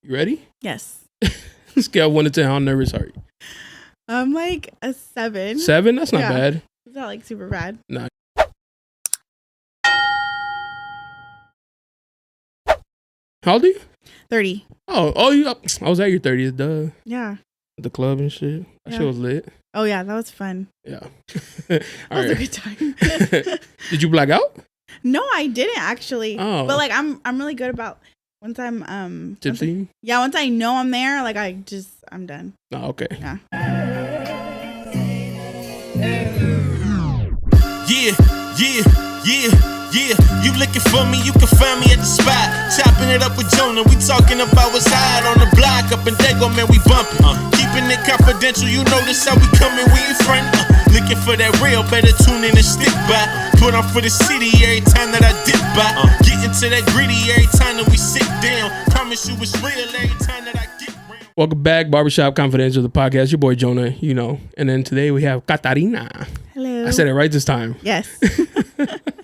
You ready? Yes. Scale 1 to 10. How nervous are you? I'm like a 7. 7? That's not bad. It's not like super bad. Nah. How old are you? 30. I was at your 30th, duh. Yeah. At the club and shit. That shit was lit. Oh yeah, that was fun. Yeah. That was a good time. Did you black out? No, I didn't actually. Oh. But like I'm really good about once I'm tipsy? Once I know I'm there, like I'm done. Oh, okay. Yeah. Yeah, you looking for me, you can find me at the spot. Chopping it up with JONA, we talking about what's hot on the block. Up in Dago, man, we bumping. Keeping it confidential, you notice how we coming, we in front. Looking for that real, better tune in and stick by. Put on for the city every time that I dip by. Get into that gritty every time that we sit down. Promise you it's real every time that I get round. Welcome back, Barbershop Confidential, the podcast. Your boy JONA, you know. And then today we have Katarina. Hello. I said it right this time. Yes.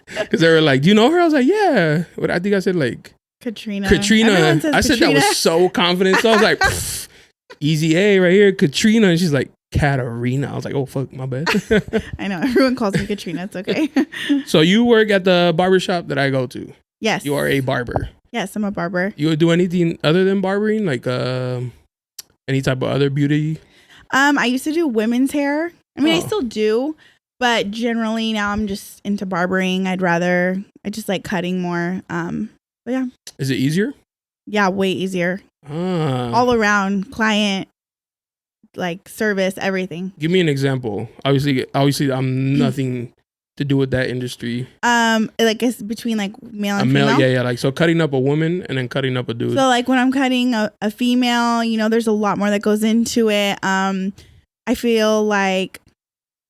Because they were like, do you know her? I was like, yeah. But I think I said like Katrina. I said Katrina. that was so confident. So I was like, easy A right here, Katrina. And she's like, Katarina. I was like, oh, fuck, my bad. I know. Everyone calls me Katrina. It's okay. So you work at the barbershop that I go to. Yes. You are a barber. Yes, I'm a barber. You would do anything other than barbering? Like any type of other beauty? I used to do women's hair. I mean, I Oh. still do. But generally now I'm just into barbering. I just like cutting more. But yeah. Is it easier? Yeah, way easier. Ah. All around, client, like service, everything. Give me an example. Obviously I'm nothing to do with that industry. Like it's between like male and A male, female. yeah. Like so cutting up a woman and then cutting up a dude. So like when I'm cutting a female, you know, there's a lot more that goes into it. I feel like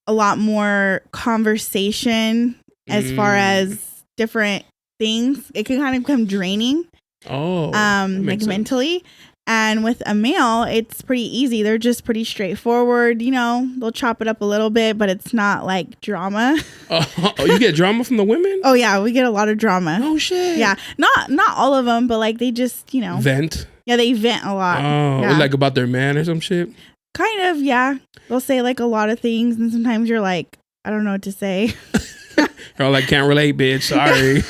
a lot more conversation as far as different things. It can kind of become draining. Oh, like mentally. And with a male, it's pretty easy. They're just pretty straightforward. You know, they'll chop it up a little bit, but it's not like drama. Oh, you get drama from the women? Oh yeah, we get a lot of drama. Oh shit. Yeah, not all of them, but like they just, you know, Vent. Yeah, they vent a lot. Oh, yeah. like about their man or some shit. Kind of, yeah. They'll say like a lot of things, and sometimes you're like, I don't know what to say. Girl, like, can't relate, bitch. Sorry.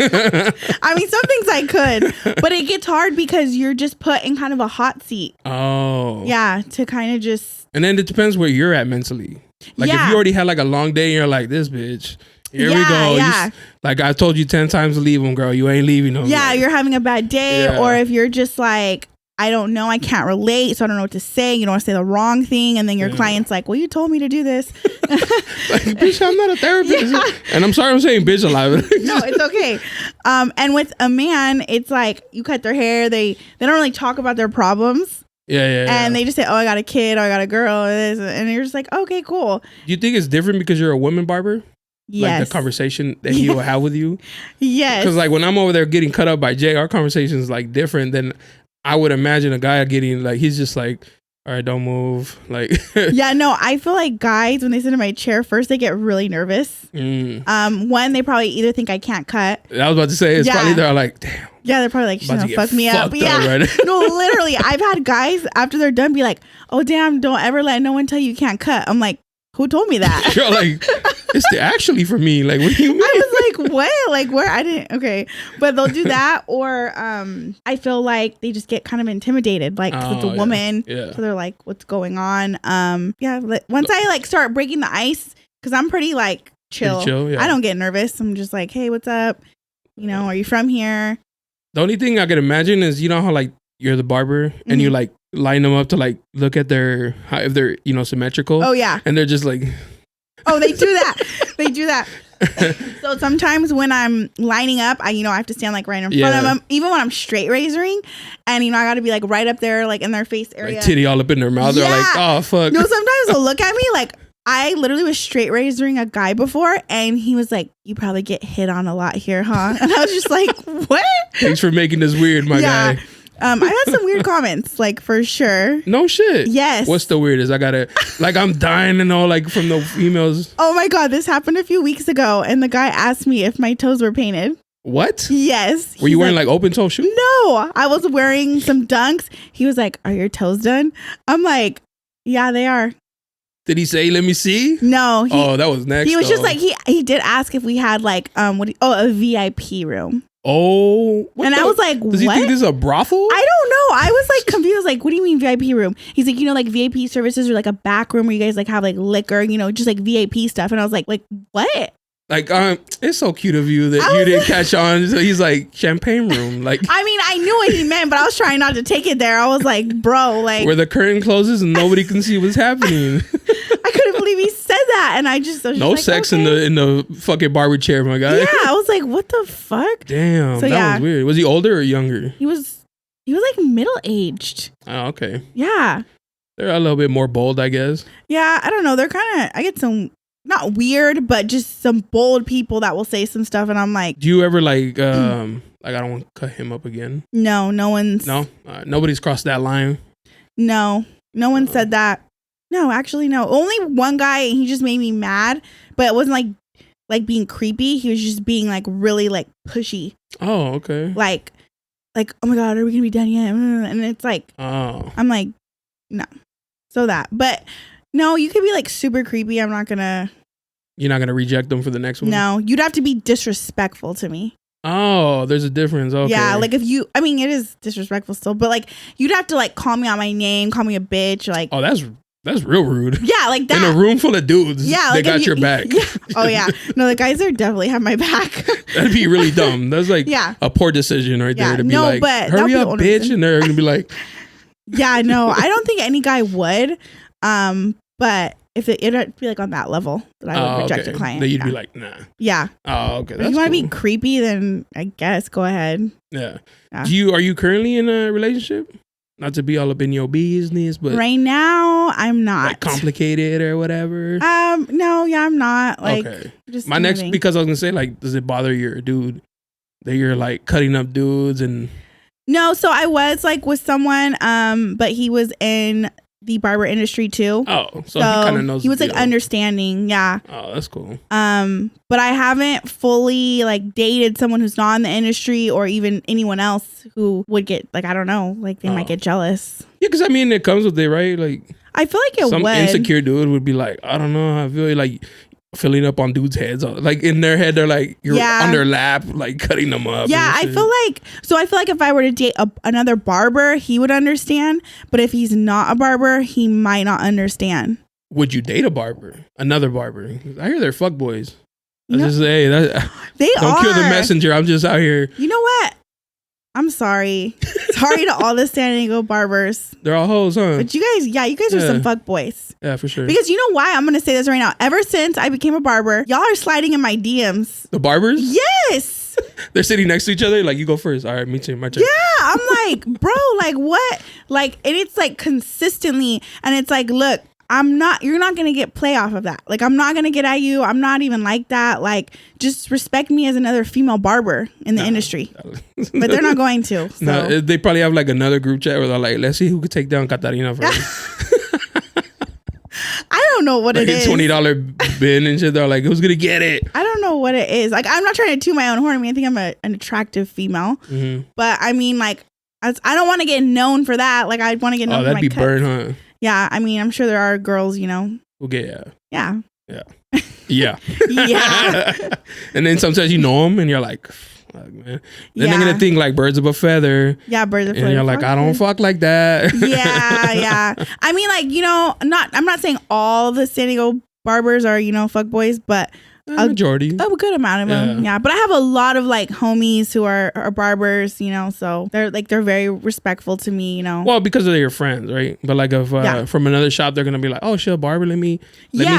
I mean, some things I could, but it gets hard because you're just put in kind of a hot seat. Oh. Yeah, to kind of just. And then it depends where you're at mentally. Like, if you already had like a long day and you're like, this bitch, here we go. Yeah. Like, I told you 10 times to leave them, girl. You ain't leaving them. Yeah, you're having a bad day. Yeah. Or if you're just like, I don't know, I can't relate, so I don't know what to say. You don't want to say the wrong thing. And then your client's like, well, you told me to do this. Like, bitch, I'm not a therapist. Yeah. And I'm sorry I'm saying bitch a lot. No, it's okay. And with a man, it's like you cut their hair. They don't really talk about their problems. Yeah. And they just say, oh, I got a kid, or I got a girl, and you're just like, okay, cool. Do you think it's different because you're a woman barber? Yes. Like the conversation that he will have with you? Yes. Because like when I'm over there getting cut up by Jay, our conversation is like different than I would imagine a guy getting. Like, he's just like, all right, don't move. Like, yeah, no, I feel like guys, when they sit in my chair, first they get really nervous. One, they probably either think I can't cut. I was about to say, it's probably they're like, damn. Yeah, they're probably like, she's gonna fuck me up. Yeah. Right? No, literally, I've had guys after they're done be like, oh, damn, don't ever let no one tell you can't cut. I'm like, who told me that? You're like, it's actually for me. Like, what do you mean? I was like, what? Like, where? I didn't. Okay. But they'll do that. Or I feel like they just get kind of intimidated. Like, 'cause it's a woman. Yeah. So they're like, what's going on? Yeah. Once I like start breaking the ice, because I'm pretty like chill. Yeah. I don't get nervous. I'm just like, hey, what's up? You know, are you from here? The only thing I could imagine is, you know how like you're the barber and you like line them up to like look at if they're, you know, symmetrical. Oh, yeah. And they're just like. Oh, they do that. They do that. So sometimes when I'm lining up, I have to stand like right in front of them, even when I'm straight razoring, and I got to be like right up there, like in their face area, like titty all up in their mouth. They're like, oh fuck. No, sometimes they'll look at me like, I literally was straight razoring a guy before, and he was like, you probably get hit on a lot here, huh? And I was just like, what? Thanks for making this weird, my guy. I had some weird comments, like, for sure. No shit. Yes. What's the weirdest? I gotta, like, I'm dying to know, like, from the females. Oh my God, this happened a few weeks ago, and the guy asked me if my toes were painted. What? Yes. Were you wearing like open toe shoes? No, I was wearing some Dunks. He was like, "Are your toes done?" I'm like, "Yeah, they are." Did he say, "Let me see"? No. That was next. He was just like he did ask if we had like a VIP room. Oh, I was like, does he think this is a brothel? I don't know. I was like confused. Like, what do you mean VIP room? He's like, like VIP services are like a back room where you guys like have like liquor, just like VIP stuff. And I was like what? Like, it's so cute of you that you didn't catch on. So he's like, champagne room. Like, I mean, I knew what he meant, but I was trying not to take it there. I was like, bro, like where the curtain closes and nobody can see what's happening. I couldn't believe he said that, and I was no like, sex okay. in the fucking barber chair, my guy. Yeah, I was like, what the fuck? Damn, so, that was weird. Was he older or younger? He was like middle aged. Oh, okay. Yeah, they're a little bit more bold, I guess. Yeah, I don't know. They're kind of. I get some. Not weird, but just some bold people that will say some stuff, and I'm like, do you ever like I don't want to cut him up again? No one's. No, nobody's crossed that line. No one said that. No, actually, no. Only one guy, and he just made me mad, but it wasn't like being creepy. He was just being like really like pushy. Oh, okay. Like, oh my god, are we gonna be done yet? And it's like, oh, I'm like, no. So that, but no, you could be like super creepy. I'm not gonna. You're not gonna reject them for the next one? No, you'd have to be disrespectful to me. Oh, there's a difference. Okay. Yeah, like if you, I mean, it is disrespectful still, but like you'd have to like call me on my name, call me a bitch, like. Oh, that's real rude. Yeah, like that. In a room full of dudes. Yeah, they like got your back. Yeah. Oh yeah, no, the guys there definitely have my back. That'd be really dumb. That's like a poor decision right there to be like, but hurry up, bitch, and they're gonna be like, yeah, no, I don't think any guy would. But if it'd be like on that level that I would reject a client. Then you'd be like, nah. Yeah. Oh, okay. If you want to be creepy, then I guess go ahead. Yeah. Are you currently in a relationship? Not to be all up in your business, but right now I'm not. Like complicated or whatever. No, yeah, I'm not. Like, okay. Just my next, because I was gonna say, like, does it bother your dude that you're like cutting up dudes and? No, so I was like with someone, but he was in the barber industry too. Oh, so he kind of knows. He was like understanding, yeah. Oh, that's cool. But I haven't fully like dated someone who's not in the industry, or even anyone else who would get like, I don't know, like they might get jealous. Yeah, because I mean, it comes with it, right? Like, I feel like it some would. insecure dude would be like, I don't know, I feel like filling up on dudes' heads. Like in their head, they're like, you're on their lap, like cutting them up. Yeah, I feel like if I were to date another barber, he would understand. But if he's not a barber, he might not understand. Would you date a barber? Another barber? I hear they're fuckboys. No. Just say don't kill the messenger. I'm just out here. You know what? I'm sorry. Sorry to all the San Diego barbers. They're all hoes, huh? But you guys are some fuck boys. Yeah, for sure. Because you know why? I'm going to say this right now. Ever since I became a barber, y'all are sliding in my DMs. The barbers? Yes. They're sitting next to each other. Like, you go first. All right, me too. My turn. Yeah. I'm like, bro, like what? Like, and it's like consistently. And it's like, look, you're not going to get play off of that. Like, I'm not going to get at you. I'm not even like that. Like, just respect me as another female barber in the industry. But they're not going to. So. No, they probably have like another group chat where they're like, let's see who could take down Katarina first. I don't know what like it is. $20 bin and shit. They're like, who's going to get it? I don't know what it is. Like, I'm not trying to toot my own horn. I mean, I think I'm an attractive female. Mm-hmm. But I mean, like, I don't want to get known for that. Like, I want to get known for my that'd be burn, huh? Yeah, I mean, I'm sure there are girls, Who get Yeah. Yeah. Yeah. Yeah. And then sometimes you know them and you're like, fuck, man. Then they're going to think like birds of a feather. Yeah, birds of a feather. And you're like, I don't fuck like that. Yeah. I mean, like, I'm not saying all the San Diego barbers are, fuck boys, but a majority. A good amount of them. Yeah. But I have a lot of like homies who are barbers, so they're very respectful to me, Well, because they're your friends, right? But like if from another shop, they're gonna be like, oh, she's a barber. Let me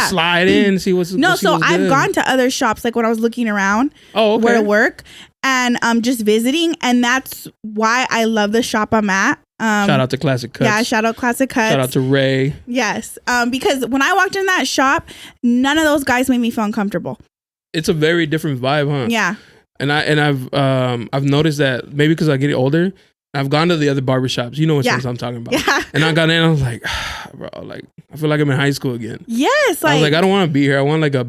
slide in, see what's I've gone to other shops like when I was looking around where to work and just visiting, and that's why I love the shop I'm at. Shout out to Classic Cuts. Yeah, shout out Classic Cuts. Shout out to Ray. Yes, because when I walked in that shop, none of those guys made me feel uncomfortable. It's a very different vibe, huh? Yeah. And I've noticed that maybe because I get older, I've gone to the other barbershops. You know which ones I'm talking about. Yeah. And I got in, I was like, bro, like, I feel like I'm in high school again. Yes. I was like, I don't want to be here. I want like a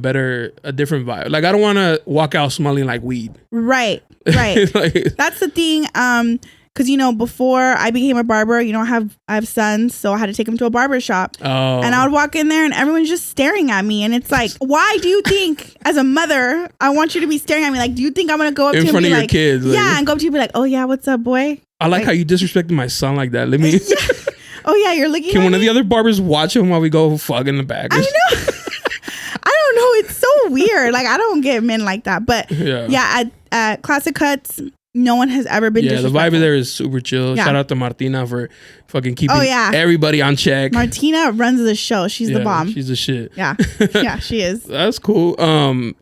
different vibe. Like, I don't want to walk out smelling like weed. Right. Like, that's the thing. Because, you know, before I became a barber, you know, I have sons, so I had to take them to a barber shop. Oh. And I would walk in there and everyone's just staring at me. And it's like, why do you think, as a mother, I want you to be staring at me? Like, do you think I'm going to go up to you in front and of be your like, kids? Like, yeah, and go up to you and be like, oh, yeah, what's up, boy? I like how you disrespected my son like that. Let me. Yeah. Oh, yeah, you're looking Can at one me? of the other barbers watch him while we go fuck in the back? I know. I don't know. It's so weird. Like, I don't get men like that. But yeah, at Classic Cuts, no one has ever been disrespectful. The vibe there is super chill. Yeah. Shout out to Martina for fucking keeping yeah. everybody on check. Martina runs the show. She's the bomb. She's the shit. Yeah. Yeah, she is. That's cool.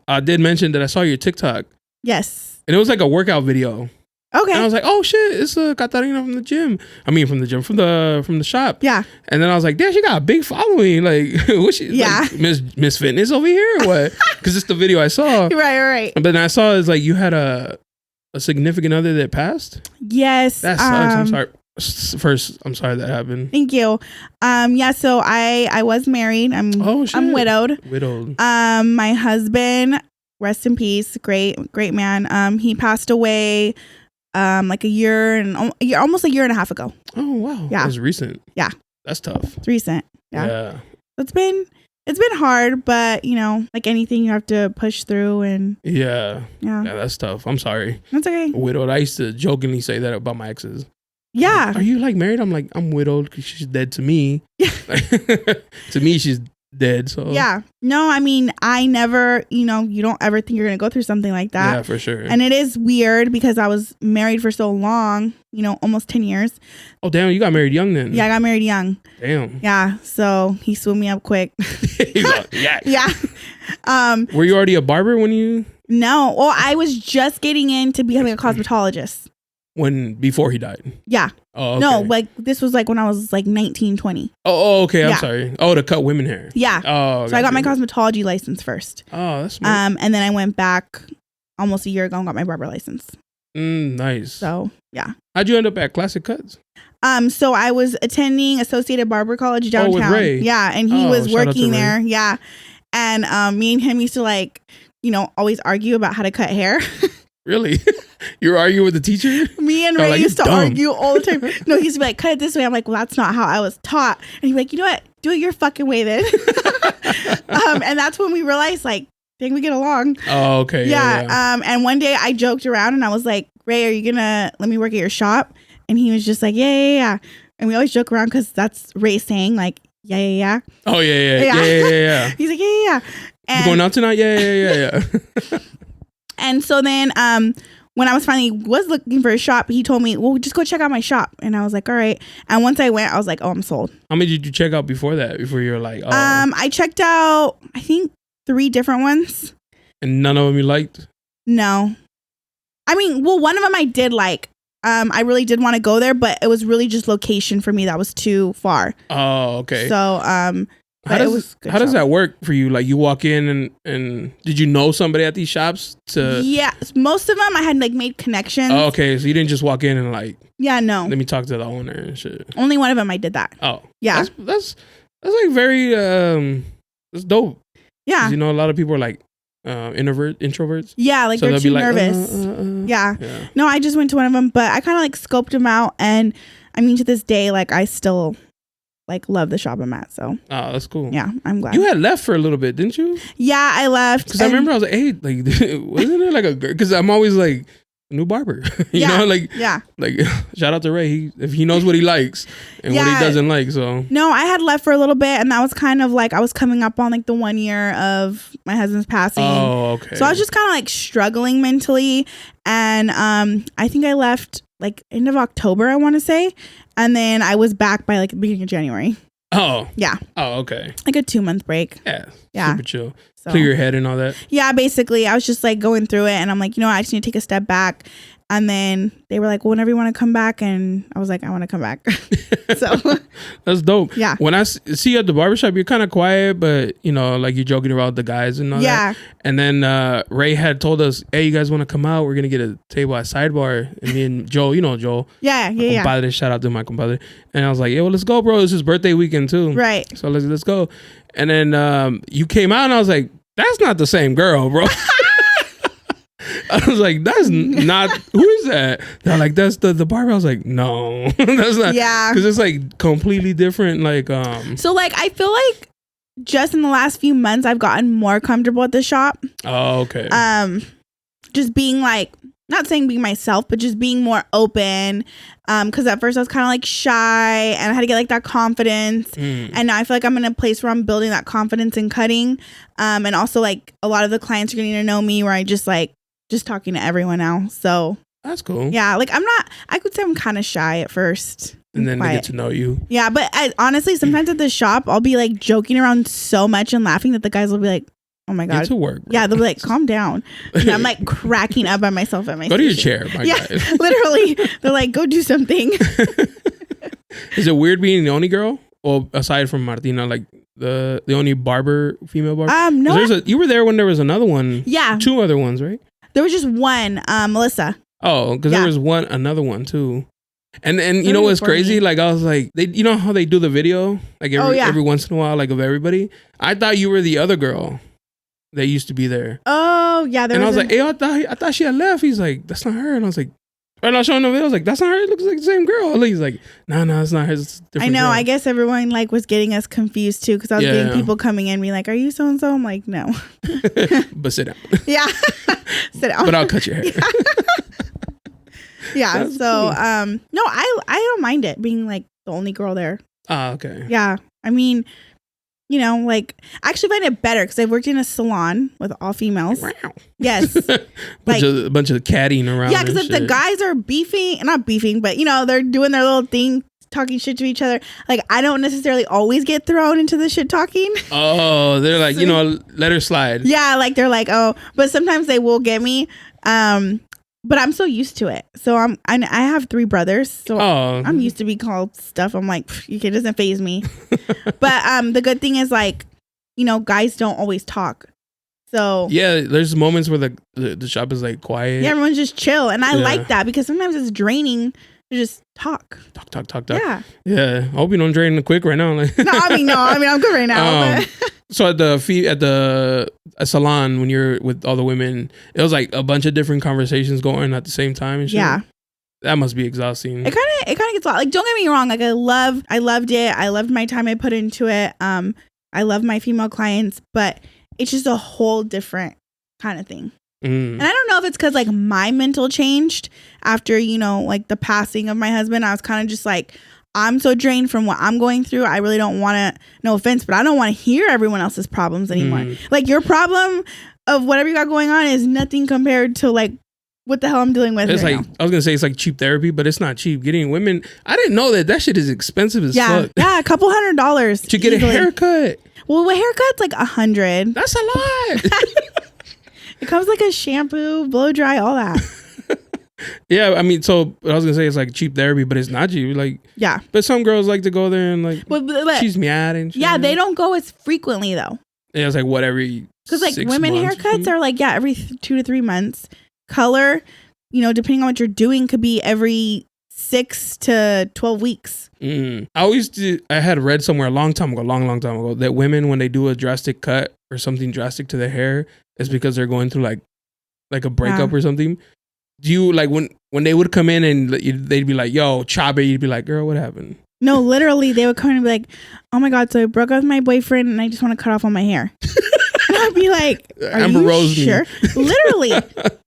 I did mention that I saw your TikTok. Yes. And it was like a workout video. Okay. And I was like, oh shit, it's Katarina from the gym. I mean, from the shop. Yeah. And then I was like, damn, she got a big following. Like, what's she? Yeah. Like, Miss Fitness over here or what? Because it's the video I saw. Right. But then I saw it's like you had a significant other that passed. Yes. That sucks. I'm sorry. First, I'm sorry that happened. Thank you. Yeah. So I was married. I'm widowed. My husband, rest in peace. Great man. He passed away. Like almost a year and a half ago. Oh wow. Yeah. That was recent. Yeah. That's tough. It's recent. Yeah. It's been hard, but you know, like anything, you have to push through and yeah, that's tough. I'm sorry. That's okay. Widowed. I used to jokingly say that about my exes. Yeah. Like, are you like married? I'm like, I'm widowed because she's dead to me. Yeah. To me, she's dead. So yeah. No, I mean, I never, you know, you don't ever think you're gonna go through something like that. Yeah, for sure. And it is weird because I was married for so long, you know, almost 10 years. Oh damn, you got married young then. Yeah, I got married young. Damn. Yeah. So he swooped me up quick. Yeah. Yeah. Were you already a barber when you? No. Well, I was just getting into becoming a cosmetologist. Before he died? Yeah. Oh, okay. No, like this was like when I was like 19, 20. Oh, okay. I'm Yeah. sorry. Oh, to cut women hair. Yeah. Oh, so I got my cosmetology license first. Oh, that's smart. And then I went back almost a year ago and got my barber license. Nice. So yeah. How'd you end up at Classic Cuts? So I was attending Associated Barber College downtown. With Ray. Yeah, and he was shout out to working Ray. there. Yeah, and me and him used to like, you know, always argue about how to cut hair. Really? You were arguing with the teacher? Me and Ray used to argue all the time. No, he used to be like, cut it this way. I'm like, well, that's not how I was taught. And he'd be like, you know what? Do it your fucking way then. And that's when we realized, like, dang, we get along. Oh, okay. Yeah. And one day I joked around and I was like, Ray, are you gonna let me work at your shop? And he was just like, yeah. And we always joke around because that's Ray saying like, yeah. Oh, yeah. He's like, yeah. You going out tonight? Yeah. And so then when I finally was looking for a shop, he told me, well, just go check out my shop. And I was like, all right. And once I went, I was like, oh, I'm sold. How many did you check out before that? Before you were like, oh. I checked out, I think 3 different ones. And none of them you liked? No. I mean, well, one of them I did like. I really did want to go there, but it was really just location for me that was too far. Oh, okay. So, how does that work for you? Like you walk in and did you know somebody at these shops to? Yeah, most of them I had like made connections. Oh, okay, so you didn't just walk in and like. Yeah, no. Let me talk to the owner and shit. Only one of them I did that. Oh, yeah. That's like very that's dope. Yeah. You know, a lot of people are like introverts. Yeah, like so they're too nervous. Yeah. No, I just went to one of them, but I kind of like scoped them out, and I mean to this day, like I still like love the shop I'm at. So that's cool. Yeah, I'm glad. You had left for a little bit, didn't you? Yeah, I left because I remember I was like, hey, like wasn't it like a girl? Because I'm always like new barber, you know, like like shout out to Ray. If he knows what he likes and what he doesn't like, so no, I had left for a little bit, and that was kind of like I was coming up on like the 1 year of my husband's passing. Oh, okay. So I was just kind of like struggling mentally, and I think I left like end of October, I want to say, and then I was back by like the beginning of January. Oh yeah. Oh, okay. Like a 2-month break. Yeah. Super chill. So, clear your head and all that. Yeah, basically, I was just like going through it, and I'm like, you know what, I just need to take a step back And then they were like, well, whenever you want to come back. And I was like, I want to come back. So that's dope. Yeah. When I see you at the barbershop, you're kind of quiet, but you know, like you're joking around with the guys and all that. And then Ray had told us, hey, you guys want to come out? We're going to get a table at Sidebar. And me and Joe, you know Joe. Yeah. Compadre, shout out to my compadre. And I was like, yeah, well, let's go, bro. It's his birthday weekend too. Right. So let's go. And then you came out and I was like, that's not the same girl, bro. I was like, that's not, who is that? They're like, that's the barber. I was like, no, that's not. Yeah. Because it's like completely different. Like, so like, I feel like just in the last few months, I've gotten more comfortable at the shop. Oh, okay. Just being like, not saying being myself, but just being more open. Because at first I was kind of like shy and I had to get like that confidence. And now I feel like I'm in a place where I'm building that confidence in cutting. And also like a lot of the clients are getting to know me where I just talking to everyone now. So that's cool. Yeah. Like I could say I'm kind of shy at first. And then they get to know you. Yeah. But honestly, sometimes at the shop, I'll be like joking around so much and laughing that the guys will be like, oh my God. Get to work. Bro. Yeah. They'll be like, calm down. And I'm like cracking up by myself at my Go station. to your chair, my guy. Literally. They're like, go do something. Is it weird being the only girl? Well, aside from Martina, like the only female barber? No. You were there when there was another one. Yeah. 2 other ones, right? There was just one, Melissa. Oh, because there was another one too. And you know what's crazy? Like I was like, you know how they do the video? Like every once in a while, like of everybody? I thought you were the other girl that used to be there. Oh, yeah. And I was like, hey, I thought she had left. He's like, that's not her. And I was like, and I was showing the video. I was like, that's not her. It looks like the same girl. And he's like, no, it's not her. It's a different girl. I guess everyone like was getting us confused too. Cause I was getting people coming in being like, are you so-and-so? I'm like, no. But sit down. Yeah. Sit down. But I'll cut your hair. Yeah. That's so, cool. No, I don't mind it being like the only girl there. Oh, okay. Yeah. I mean, you know, like I actually find it better because I've worked in a salon with all females. Wow. Yes. bunch of cattying around. Yeah, because if the guys are not beefing, but you know, they're doing their little thing, talking shit to each other. Like I don't necessarily always get thrown into the shit talking. Oh, they're like, let her slide. Yeah, like they're like, oh, but sometimes they will get me. But I'm so used to it. So I have 3 brothers. So I'm used to be called stuff. I'm like, it doesn't faze me. But the good thing is like, you know, guys don't always talk. So yeah, there's moments where the shop is like quiet. Yeah, everyone's just chill. And I like that because sometimes it's draining to just talk. Talk. Yeah. Yeah. I hope you don't drain quick right now. No, I mean, I'm good right now. So at the salon when you're with all the women, it was like a bunch of different conversations going at the same time and shit. Yeah. That must be exhausting. It kind of gets a lot. Like, don't get me wrong. Like, I loved it. I loved my time I put into it. I love my female clients, but it's just a whole different kind of thing. And I don't know if it's because like my mental changed after, you know, like the passing of my husband. I was kind of just like, I'm so drained from what I'm going through. I really don't want to, no offense, but I don't want to hear everyone else's problems anymore. Like your problem of whatever you got going on is nothing compared to like what the hell I'm dealing with. It's right like, now. I was going to say it's like cheap therapy, but it's not cheap. Getting women, I didn't know that shit is expensive as fuck. Yeah, $200 to get easily. A haircut. Well, a haircut's like $100. That's a lot. It comes like a shampoo, blow dry, all that. Yeah, I mean, so I was gonna say it's like cheap therapy, but it's not cheap. Like, yeah. But some girls like to go there and like cheese me out and shit. Yeah, they don't go as frequently though. Yeah, it's like what every. Because like women haircuts are like every 2 to 3 months. Color, you know, depending on what you're doing, could be every 6 to 12 weeks. I had read somewhere a long time ago that women, when they do a drastic cut or something drastic to their hair, it's because they're going through like a breakup or something. Do you like when they would come in and they'd be like, yo, chop it, you'd be like, girl, what happened? No, literally they would come and be like, oh my God, so I broke up with my boyfriend and I just want to cut off all my hair. And I'd be like, are you sure? Literally.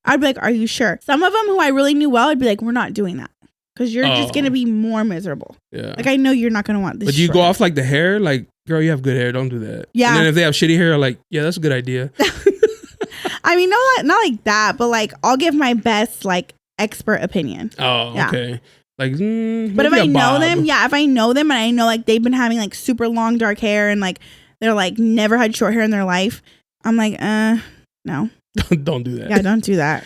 I'd be like, are you sure? Some of them who I really knew well, I'd be like, we're not doing that. Because you're just going to be more miserable. Yeah. Like, I know you're not going to want this. But do you go off like the hair? Like, girl, you have good hair. Don't do that. Yeah. And then if they have shitty hair, like, yeah, that's a good idea. I mean, not like that, but like, I'll give my best, like, expert opinion. Oh, yeah. Okay. Like, but if I know them, if I know them and I know like they've been having like super long dark hair and like they're like never had short hair in their life, I'm like, no. Don't do that. Yeah, don't do that.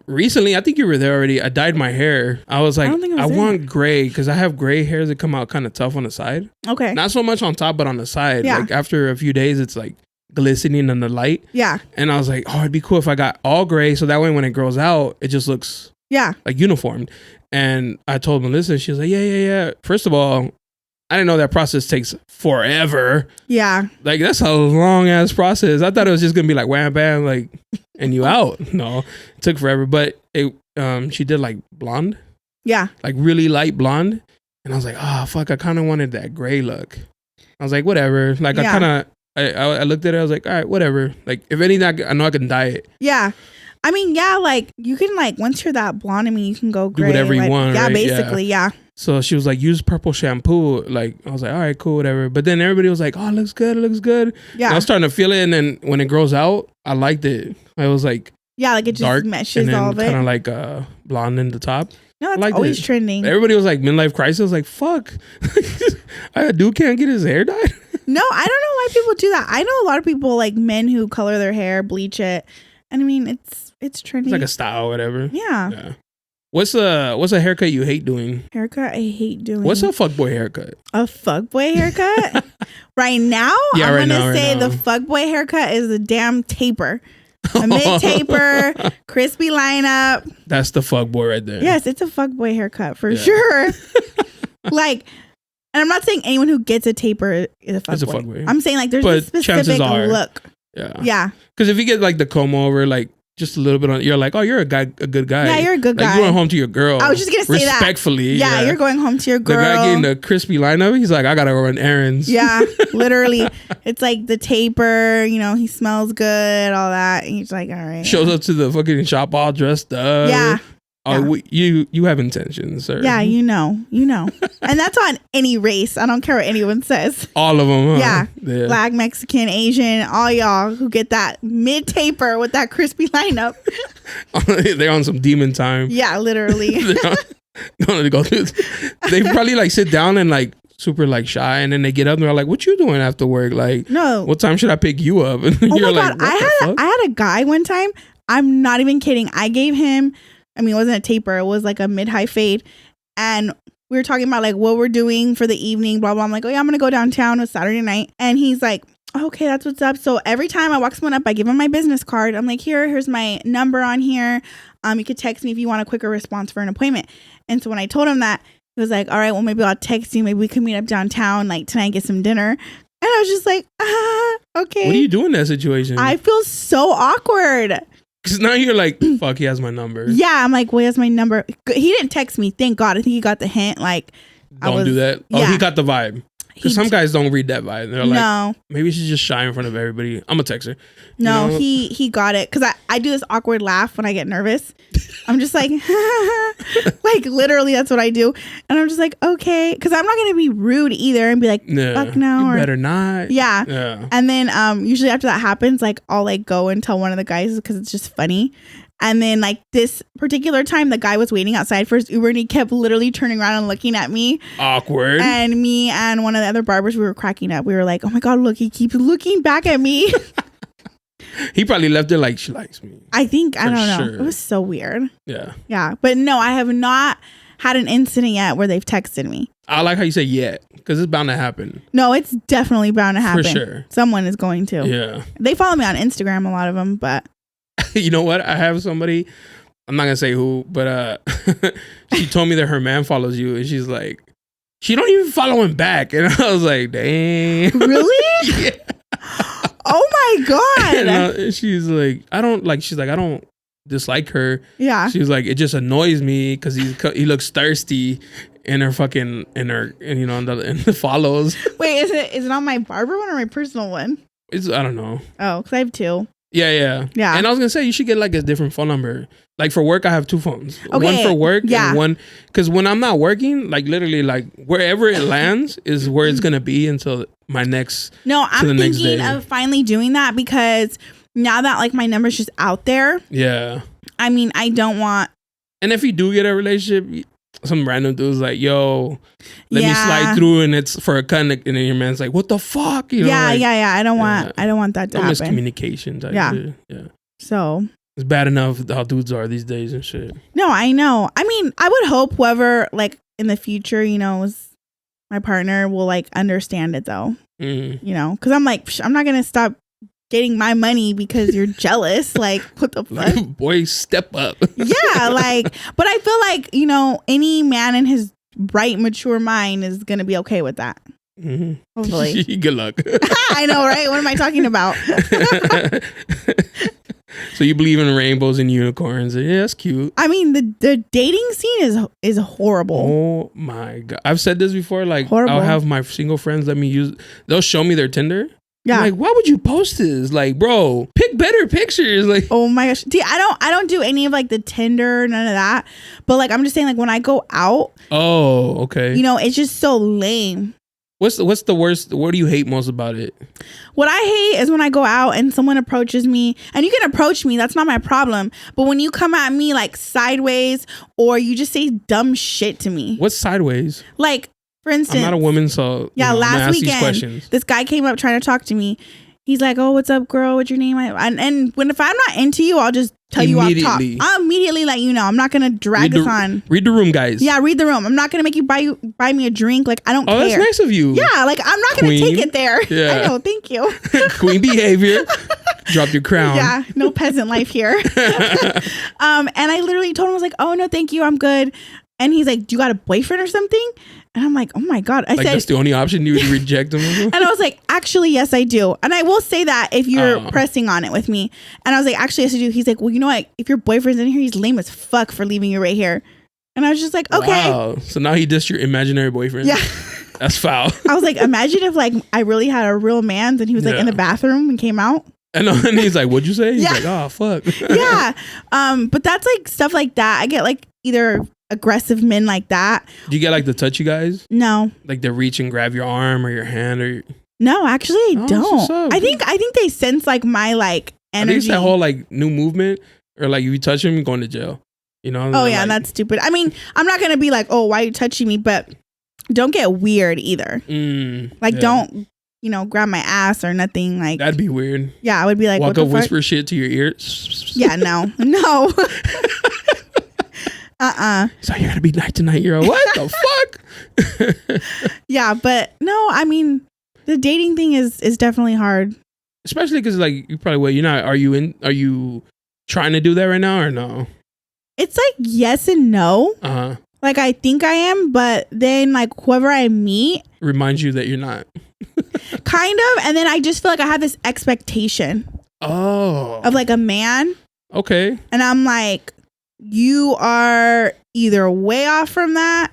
Recently, I think you were there already. I dyed my hair. I was like, I want gray because I have gray hairs that come out kind of tough on the side. Okay. Not so much on top, but on the side. Yeah. Like after a few days, it's like glistening in the light. Yeah. And I was like, oh, it'd be cool if I got all gray. So that way when it grows out, it just looks like uniformed. And I told Melissa, she was like, yeah. First of all, I didn't know that process takes forever. Yeah. Like that's a long ass process. I thought it was just gonna be like wham bam, like and you out. No, it took forever. But it she did like blonde. Yeah. Like really light blonde. And I was like, oh fuck, I kinda wanted that gray look. I was like, whatever. Like I looked at it, I was like, all right, whatever. Like if anything, I know I can dye it. Yeah. I mean, yeah, like you can like once you're that blonde, I mean you can go gray. Do whatever you want. Yeah, right? basically, yeah. So she was like, use purple shampoo. Like, I was like, all right, cool, whatever. But then everybody was like, oh, it looks good. Yeah. And I was starting to feel it. And then when it grows out, I liked it. I was like, yeah, like it just dark meshes all of it. Kind of like blonde in the top. No, it's always trending. Everybody was like, midlife crisis. I was like, fuck. A dude can't get his hair dyed. No, I don't know why people do that. I know a lot of people, like men who color their hair, bleach it. And I mean, it's trending. It's like a style, whatever. Yeah. What's a haircut you hate doing? Haircut I hate doing. What's a fuckboy haircut? A fuckboy haircut? Right now? Yeah, I'm going to say the fuckboy haircut is a damn taper. A mid-taper, crispy lineup. That's the fuckboy right there. Yes, it's a fuckboy haircut for sure. Like, and I'm not saying anyone who gets a taper is a fuckboy. I'm saying like there's a specific look. Yeah. Because if you get like the comb over, like just a little bit on, you're like, oh, you're a good guy. Yeah, you're a good guy. Like, you're going home to your girl. I was just gonna say that respectfully. Yeah, you're going home to your girl. The guy getting the crispy lineup, he's like, I gotta run errands. Yeah, literally, it's like the taper. You know, he smells good, all that. And he's like, all right. Shows up to the fucking shop all dressed up. Yeah. Oh, you have intentions, sir. Yeah, you know, and that's on any race. I don't care what anyone says. All of them. Huh? Yeah, Black, Mexican, Asian, all y'all who get that mid taper with that crispy lineup. They're on some demon time. Yeah, literally. They probably like sit down and like super like shy, and then they get up and they're like, "What you doing after work? Like, no, what time should I pick you up?" And you're like, I had a guy one time. I'm not even kidding. I gave him. I mean, it wasn't a taper. It was like a mid-high fade. And we were talking about like what we're doing for the evening, blah, blah. I'm like, oh yeah, I'm going to go downtown. It's Saturday night. And he's like, okay, that's what's up. So every time I walk someone up, I give him my business card. I'm like, here's my number on here. You could text me if you want a quicker response for an appointment. And so when I told him that, he was like, all right, well, maybe I'll text you. Maybe we can meet up downtown like tonight, get some dinner. And I was just like, okay. What do you do in that situation? I feel so awkward. Because now you're like, fuck, he has my number. Yeah, I'm like, well, he has my number. He didn't text me. Thank God. I think he got the hint. Like, don't do that. Oh, he got the vibe. Because some guys don't read that vibe. They're like, maybe she's just shy in front of everybody. I'm a texter. No, you know? he got it. Because I do this awkward laugh when I get nervous. I'm just like, like literally that's what I do. And I'm just like, okay. Because I'm not going to be rude either and be like, fuck no. You better not. Yeah. And then usually after that happens, like I'll like go and tell one of the guys because it's just funny. And then like this particular time, the guy was waiting outside for his Uber and he kept literally turning around and looking at me. Awkward. And me and one of the other barbers, we were cracking up. We were like, oh my God, look, he keeps looking back at me. He probably left it like, she likes me. I think, I don't know. Sure. It was so weird. Yeah. Yeah. But no, I have not had an incident yet where they've texted me. I like how you say yet because it's bound to happen. No, it's definitely bound to happen. For sure. Someone is going to. Yeah. They follow me on Instagram, a lot of them, but. You know what? I have somebody, I'm not going to say who, but she told me that her man follows you and she's like, she don't even follow him back. And I was like, dang. Really? Yeah. Oh my God. And she's like, I don't dislike her. Yeah. She's like, it just annoys me because he looks thirsty in her fucking, in the follows. Wait, is it on my barber one or my personal one? I don't know. Oh, because I have two. Yeah. And I was gonna say you should get like a different phone number. Like for work, I have two phones. Okay. One for work and one because when I'm not working, like literally, like wherever it lands is where it's gonna be until my next. No, I'm thinking of finally doing that because now that like my number's just out there. Yeah. I mean, I don't want. And if you do get a relationship, some random dude's like, "Yo, let me slide through," and it's for a cut, and then your man's like, "What the fuck?" You know, yeah. I don't want that to happen. Miscommunication. Yeah. So it's bad enough how dudes are these days and shit. no, I know. I mean, I would hope whoever like in the future, is my partner will like understand it though. Because I'm like, I'm not gonna stop getting my money because you're jealous. Like, what the fuck? Boy, step up. Yeah, like, but I feel like any man in his bright, mature mind is gonna be okay with that. Hopefully. Good luck. I know, right? What am I talking about? So you believe in rainbows and unicorns? Yeah, that's cute. I mean, the dating scene is horrible. Oh my god! I've said this before. Like, Horrible. I'll have my single friends let me use. They'll show me their Tinder. Yeah. I'm like, why would you post this? Like, bro, pick better pictures. Like, oh my gosh. See, I don't do any of like the Tinder, none of that. But like, I'm just saying, like, when I go out, oh, okay. it's just so lame. What's the worst? What do you hate most about it? What I hate is when I go out and someone approaches me, and you can approach me, that's not my problem. But when you come at me like sideways, or you just say dumb shit to me. What's sideways? Like, for instance, I'm not a woman, so yeah, last weekend, this guy came up trying to talk to me. He's like, "Oh, what's up, girl? What's your name?" And if I'm not into you, I'll just tell you off top. I'll immediately let you know. I'm not gonna drag us on. Read the room, guys. Yeah, read the room. I'm not gonna make you buy me a drink. Like, I don't care. Oh, that's nice of you. Yeah, like I'm not gonna take it there. Yeah. I know. Thank you. Queen behavior. Drop your crown. Yeah, no peasant life here. And I literally told him, I was like, "Oh no, thank you, I'm good." And he's like, "Do you got a boyfriend or something?" And I'm like, "Oh my god!" I said, that's the only option you would reject him. And I was like, "Actually, yes, I do." And I will say that if you're pressing on it with me. And I was like, "Actually, yes, I do." He's like, "Well, you know what? If your boyfriend's in here, he's lame as fuck for leaving you right here." And I was just like, "Okay." Wow. So now he dissed your imaginary boyfriend. Yeah. That's foul. I was like, imagine if like I really had a real man and he was like in the bathroom and came out. And he's like, "What'd you say?" He's like, "Oh, fuck." Yeah. But that's like stuff like that. I get like either aggressive men like that. Do you get like the touchy guys? No. Like they reach and grab your arm or your hand or? No, actually, I don't. Up. I think they sense like my like energy. I think it's that whole like new movement, or like if you touch him, you're going to jail. Oh yeah, like, that's stupid. I mean, I'm not gonna be like, "Oh, why are you touching me?" But don't get weird either. Don't grab my ass or nothing. Like that'd be weird. Yeah, I would be like, walk what the up, fuck? whisper shit to your ear. Yeah, no. So you're gonna be night to night. You're like, what the fuck? Yeah, but no, I mean, the dating thing is definitely hard. Especially because like you probably will. You're not. Are you trying to do that right now or no? It's like yes and no. Like I think I am, but then like whoever I meet reminds you that you're not. Kind of, and then I just feel like I have this expectation. Of like a man. Okay. And I'm like, you are either way off from that.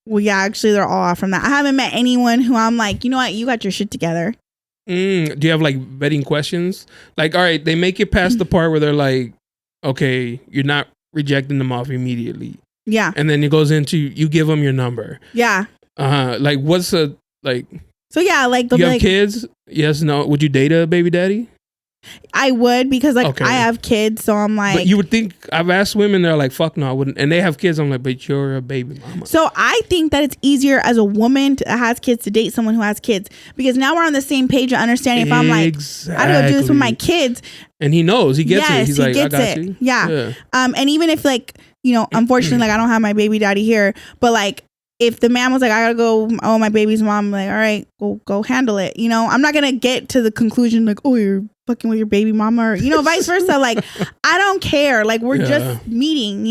Well, yeah, actually, they're all off from that. I haven't met anyone who I'm like, you know what, you got your shit together. Do you have like vetting questions? Like, all right, they make it past the part where they're like, okay, you're not rejecting them off immediately. Yeah. And then it goes into you give them your number. Yeah. Like, what's a like? So yeah, like you have kids? Yes, no. Would you date a baby daddy? I would, because like I have kids, so I'm like. But you would think, I've asked women, they're like, fuck no, I wouldn't. And they have kids. I'm like, but you're a baby mama. So I think that it's easier as a woman that has kids to date someone who has kids, because now we're on the same page of understanding. If I'm like, I gotta do this with my kids, and he knows, he gets it. He's like, I got it. you. Yeah. And even if like, unfortunately, like I don't have my baby daddy here, but like, if the man was like, I gotta go, oh, my baby's mom, I'm like, all right, go handle it. I'm not gonna get to the conclusion like, oh, you're fucking with your baby mama, or vice versa. Like, I don't care. Like, we're just meeting,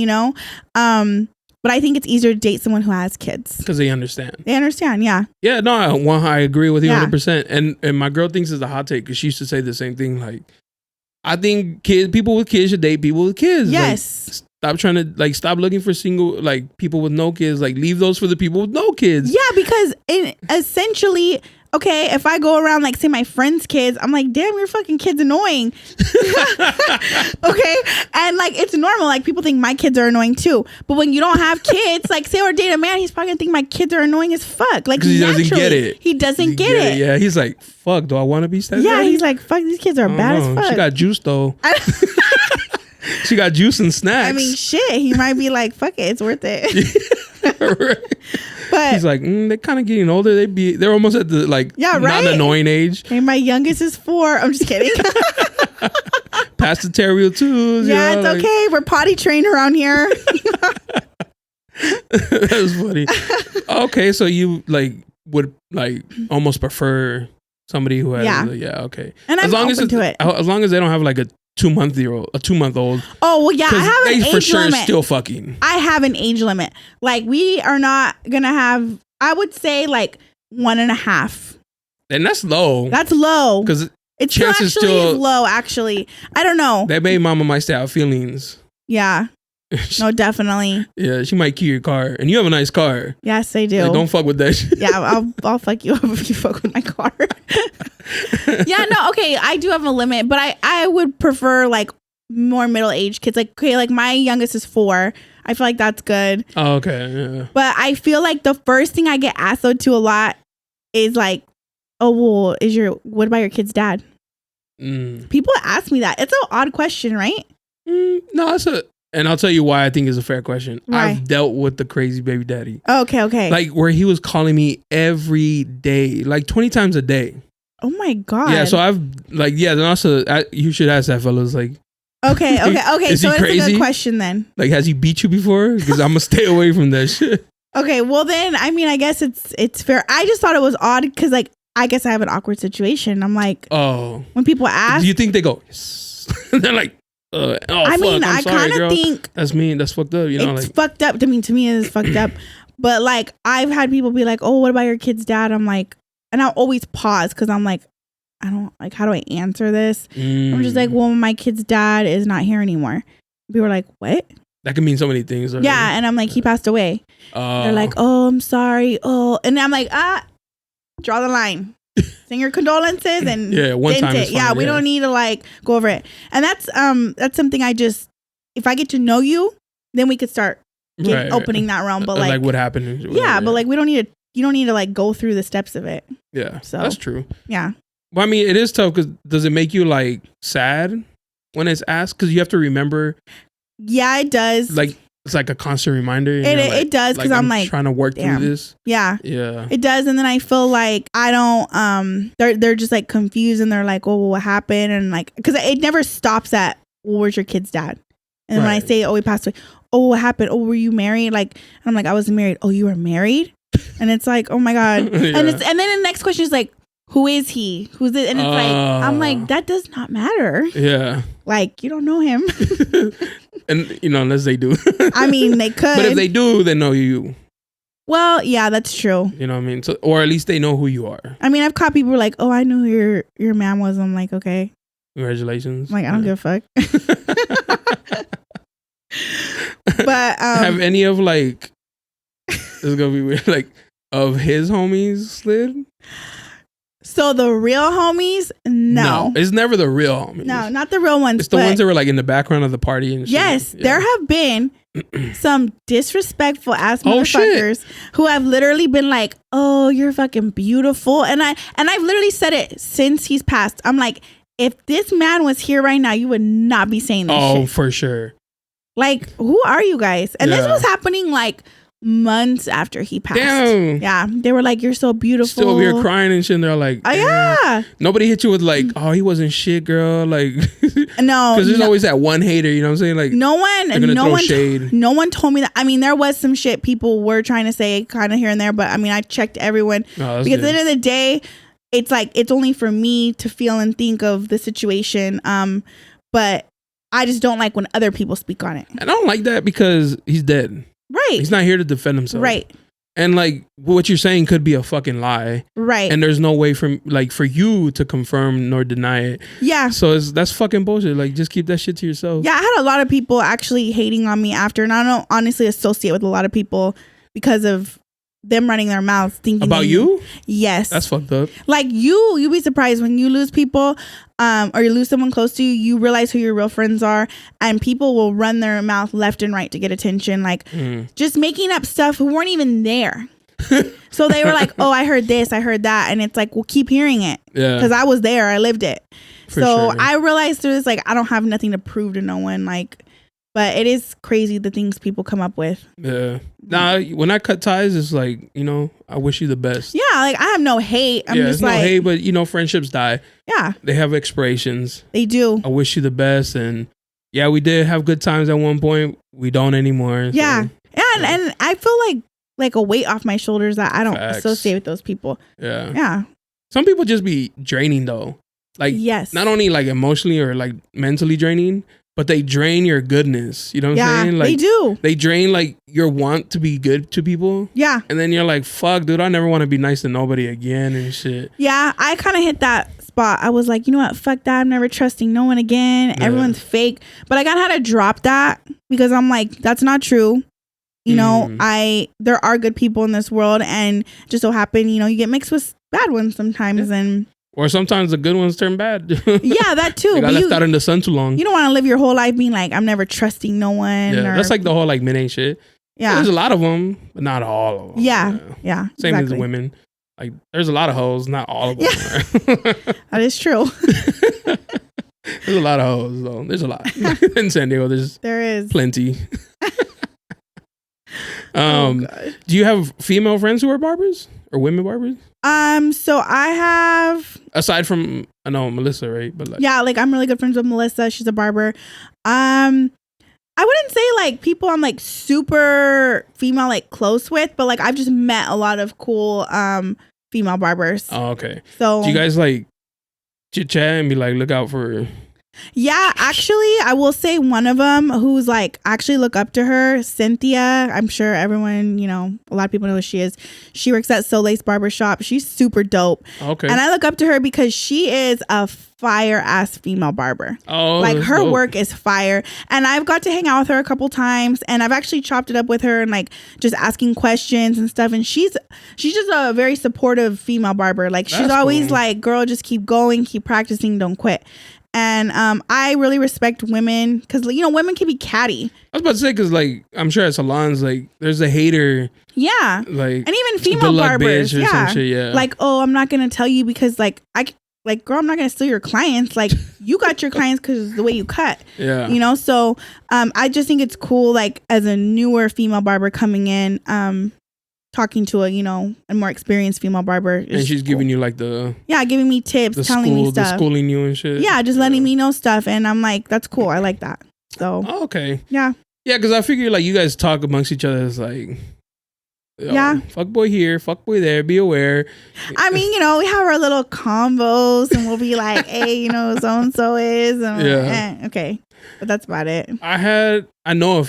But I think it's easier to date someone who has kids because they understand. They understand, yeah. Yeah, no, I agree with you 100%. And my girl thinks it's a hot take because she used to say the same thing. Like, I think people with kids should date people with kids. Yes. Like, stop looking for single, like, people with no kids. Like, leave those for the people with no kids. Yeah, because essentially, okay, if I go around, like, say my friends' kids, I'm like, damn, your fucking kid's annoying. Okay? And, like, it's normal. Like, people think my kids are annoying, too. But when you don't have kids, like, say or date a man, he's probably going to think my kids are annoying as fuck. Like, he doesn't get it. He doesn't get it. Yeah, he's like, fuck, do I want to be step Yeah, daddy? he's like, fuck, these kids are bad as fuck. She got juice, though. She got juice and snacks. I mean, shit. He might be like, fuck it, it's worth it. Right. But he's like, they're kind of getting older. They're almost at the like non-annoying age. Hey, my youngest is 4. I'm just kidding. Pass the terrible twos. Yeah, it's okay. We're potty trained around here. That's funny. Okay, so you like would like almost prefer somebody who has okay. And I'm open to it. As long as they don't have like a 2-month-old. Oh well, yeah, I have an age for sure limit. Still fucking. I have an age limit. Like we are not gonna have. I would say like 1.5. And that's low. That's low because it's actually is low. Actually, I don't know. That baby mama might still have feelings. Yeah. No, definitely. Yeah, she might key your car, and you have a nice car. Yes, I do. Like, don't fuck with that shit. Yeah, I'll fuck you up if you fuck with my car. Yeah, no, okay, I do have a limit, but I would prefer like more middle-aged kids. Like, okay, like my youngest is 4. I feel like that's good. Oh, okay. Yeah. But I feel like the first thing I get asked though to a lot is like, oh, well, what about your kid's dad? People ask me that. It's an odd question, right? No, and I'll tell you why I think it's a fair question. Why? I've dealt with the crazy baby daddy. Okay. Like where he was calling me every day, like 20 times a day. Oh my God. Yeah, so I've like, yeah, then also you should ask that fellas like. Okay. Is So he it's crazy? a good question then. Like, has he beat you before? Because I'm gonna stay away from that shit. Okay, well then, I mean, I guess it's fair. I just thought it was odd because like, I guess I have an awkward situation. I'm like, oh, when people ask, do you think they go, yes? They're like, I mean, I kind of think that's mean. That's fucked up. You know, it's like fucked up. To me, it is fucked up. But like, I've had people be like, "Oh, what about your kid's dad?" I'm like, and I'll always pause because I'm like, I don't like. How do I answer this? I'm just like, well, my kid's dad is not here anymore. People are like, what? That can mean so many things. Right? Yeah, and I'm like, he passed away. They're like, oh, I'm sorry. Oh, and I'm like, draw the line. Send your condolences and one time is fine, yeah, we don't need to like go over it. And that's something if I get to know you, then we could start opening that realm. But like what happened? But like you don't need to like go through the steps of it. Yeah, so that's true. Yeah. Well, I mean, it is tough because does it make you like sad when it's asked? Because you have to remember. Yeah, it does. Like it's like a constant reminder. It does because I'm like trying to work through this. Yeah, yeah, it does. And then I feel like I don't. They're just like confused and they're like, oh, well, what happened? And like, because it never stops at, well, where's your kid's dad? And when I say, oh, he passed away. Oh, what happened? Oh, were you married? Like, and I'm like, I wasn't married. Oh, you were married? And it's like, oh my God. And then the next question is like, who is he? Who's it? And it's like, I'm like, that does not matter. Yeah. Like, you don't know him. And, unless they do. I mean, they could. But if they do, they know you. Well, yeah, that's true. You know what I mean? So, or at least they know who you are. I mean, I've caught people who are like, oh, I knew who your man was. I'm like, okay. Congratulations. I'm like, I don't give a fuck. But have any of like, this is gonna be weird, like of his homies slid? So the real homies, no, it's never the real homies. No, not the real ones. It's the ones that were like in the background of the party and shit. Yes, there have been some disrespectful ass motherfuckers who have literally been like, "Oh, you're fucking beautiful," and I've literally said it since he's passed. I'm like, if this man was here right now, you would not be saying this shit. Oh, for sure. Like, who are you guys? And this was happening like months after he passed. Damn. Yeah. They were like, you're so beautiful. Still over here crying and shit. And they're like, oh, yeah. Nobody hit you with like, oh, he wasn't shit, girl. Like, no. Because there's always that one hater, you know what I'm saying? Like, no one told me that. I mean, there was some shit people were trying to say kind of here and there, but I mean, I checked everyone. Because at the end of the day, it's like, it's only for me to feel and think of the situation. But I just don't like when other people speak on it. I don't like that because he's dead. Right. He's not here to defend himself. Right. And like what you're saying could be a fucking lie. Right. And there's no way for you to confirm nor deny it. Yeah. So that's fucking bullshit. Like just keep that shit to yourself. Yeah, I had a lot of people actually hating on me after, and I don't honestly associate with a lot of people because of them running their mouths thinking about you. Yes, that's fucked up. Like you'd be surprised when you lose people, or you lose someone close to you. You realize who your real friends are, and people will run their mouth left and right to get attention. Like just making up stuff who weren't even there. So they were like, "Oh, I heard this, I heard that," and it's like, "Well, keep hearing it, because I was there, I lived it." So I realized through this, like, I don't have nothing to prove to no one. Like, But it is crazy the things people come up with. Yeah. Nah, when I cut ties, it's like, I wish you the best. Yeah, like I have no hate. I'm just like, no hate, but friendships die. Yeah. They have expirations. They do. I wish you the best, and yeah, we did have good times at one point. We don't anymore. Yeah. And I feel like a weight off my shoulders that I don't associate with those people. Yeah. Yeah. Some people just be draining though. Like, yes. Not only like emotionally or like mentally draining, but they drain your goodness. You know what I'm saying? Like, they do. They drain like your want to be good to people. Yeah. And then you're like, fuck, dude, I never want to be nice to nobody again and shit. Yeah. I kind of hit that spot. I was like, you know what? Fuck that. I'm never trusting no one again. Yeah. Everyone's fake. But I got how to drop that because I'm like, that's not true. There are good people in this world, and just so happen, you get mixed with bad ones sometimes, and or sometimes the good ones turn bad. Yeah, that too. They got left out in the sun too long. You don't want to live your whole life being like, I'm never trusting no one. Yeah, that's like the whole like men ain't shit. Yeah, there's a lot of them, but not all of them. Yeah. Same as women. Like, there's a lot of hoes, not all of them. Yeah. That is true. There's a lot of hoes though. There's a lot in San Diego. There is plenty. Do you have female friends who are barbers or women barbers? So I have, aside from Melissa, right? But like I'm really good friends with Melissa. She's a barber. I wouldn't say like people I'm like super female like close with, but like I've just met a lot of cool female barbers. Oh, okay. So do you guys like chit chat and be like, look out for? Yeah, actually, I will say one of them who's like, actually look up to her, Cynthia. I'm sure everyone, a lot of people know who she is. She works at Soleil's Barbershop. She's super dope. Okay. And I look up to her because she is a fire ass female barber. Oh, like her dope. work is fire. And I've got to hang out with her a couple times, and I've actually chopped it up with her and like just asking questions and stuff. And she's just a very supportive female barber. Like she's always like, girl, just keep going, keep practicing, don't quit. And I really respect women because, women can be catty. I was about to say, because, like, I'm sure at salons, like, there's a hater. Yeah. Like, and even female barbers. Yeah. Some shit, yeah. Like, oh, I'm not going to tell you because, like, girl, I'm not going to steal your clients. Like, you got your clients because of the way you cut. Yeah. So I just think it's cool, like, as a newer female barber coming in, talking to a more experienced female barber. And she's giving you like giving me tips, telling me stuff. Schooling you and shit. Yeah, just letting me know stuff. And I'm like, that's cool. I like that. So. Oh, okay. Yeah. Yeah, because I figure like you guys talk amongst each other. It's like, fuck boy here, fuck boy there, be aware. I mean, we have our little combos and we'll be like, hey, so-and-so is. And okay. But that's about it. I know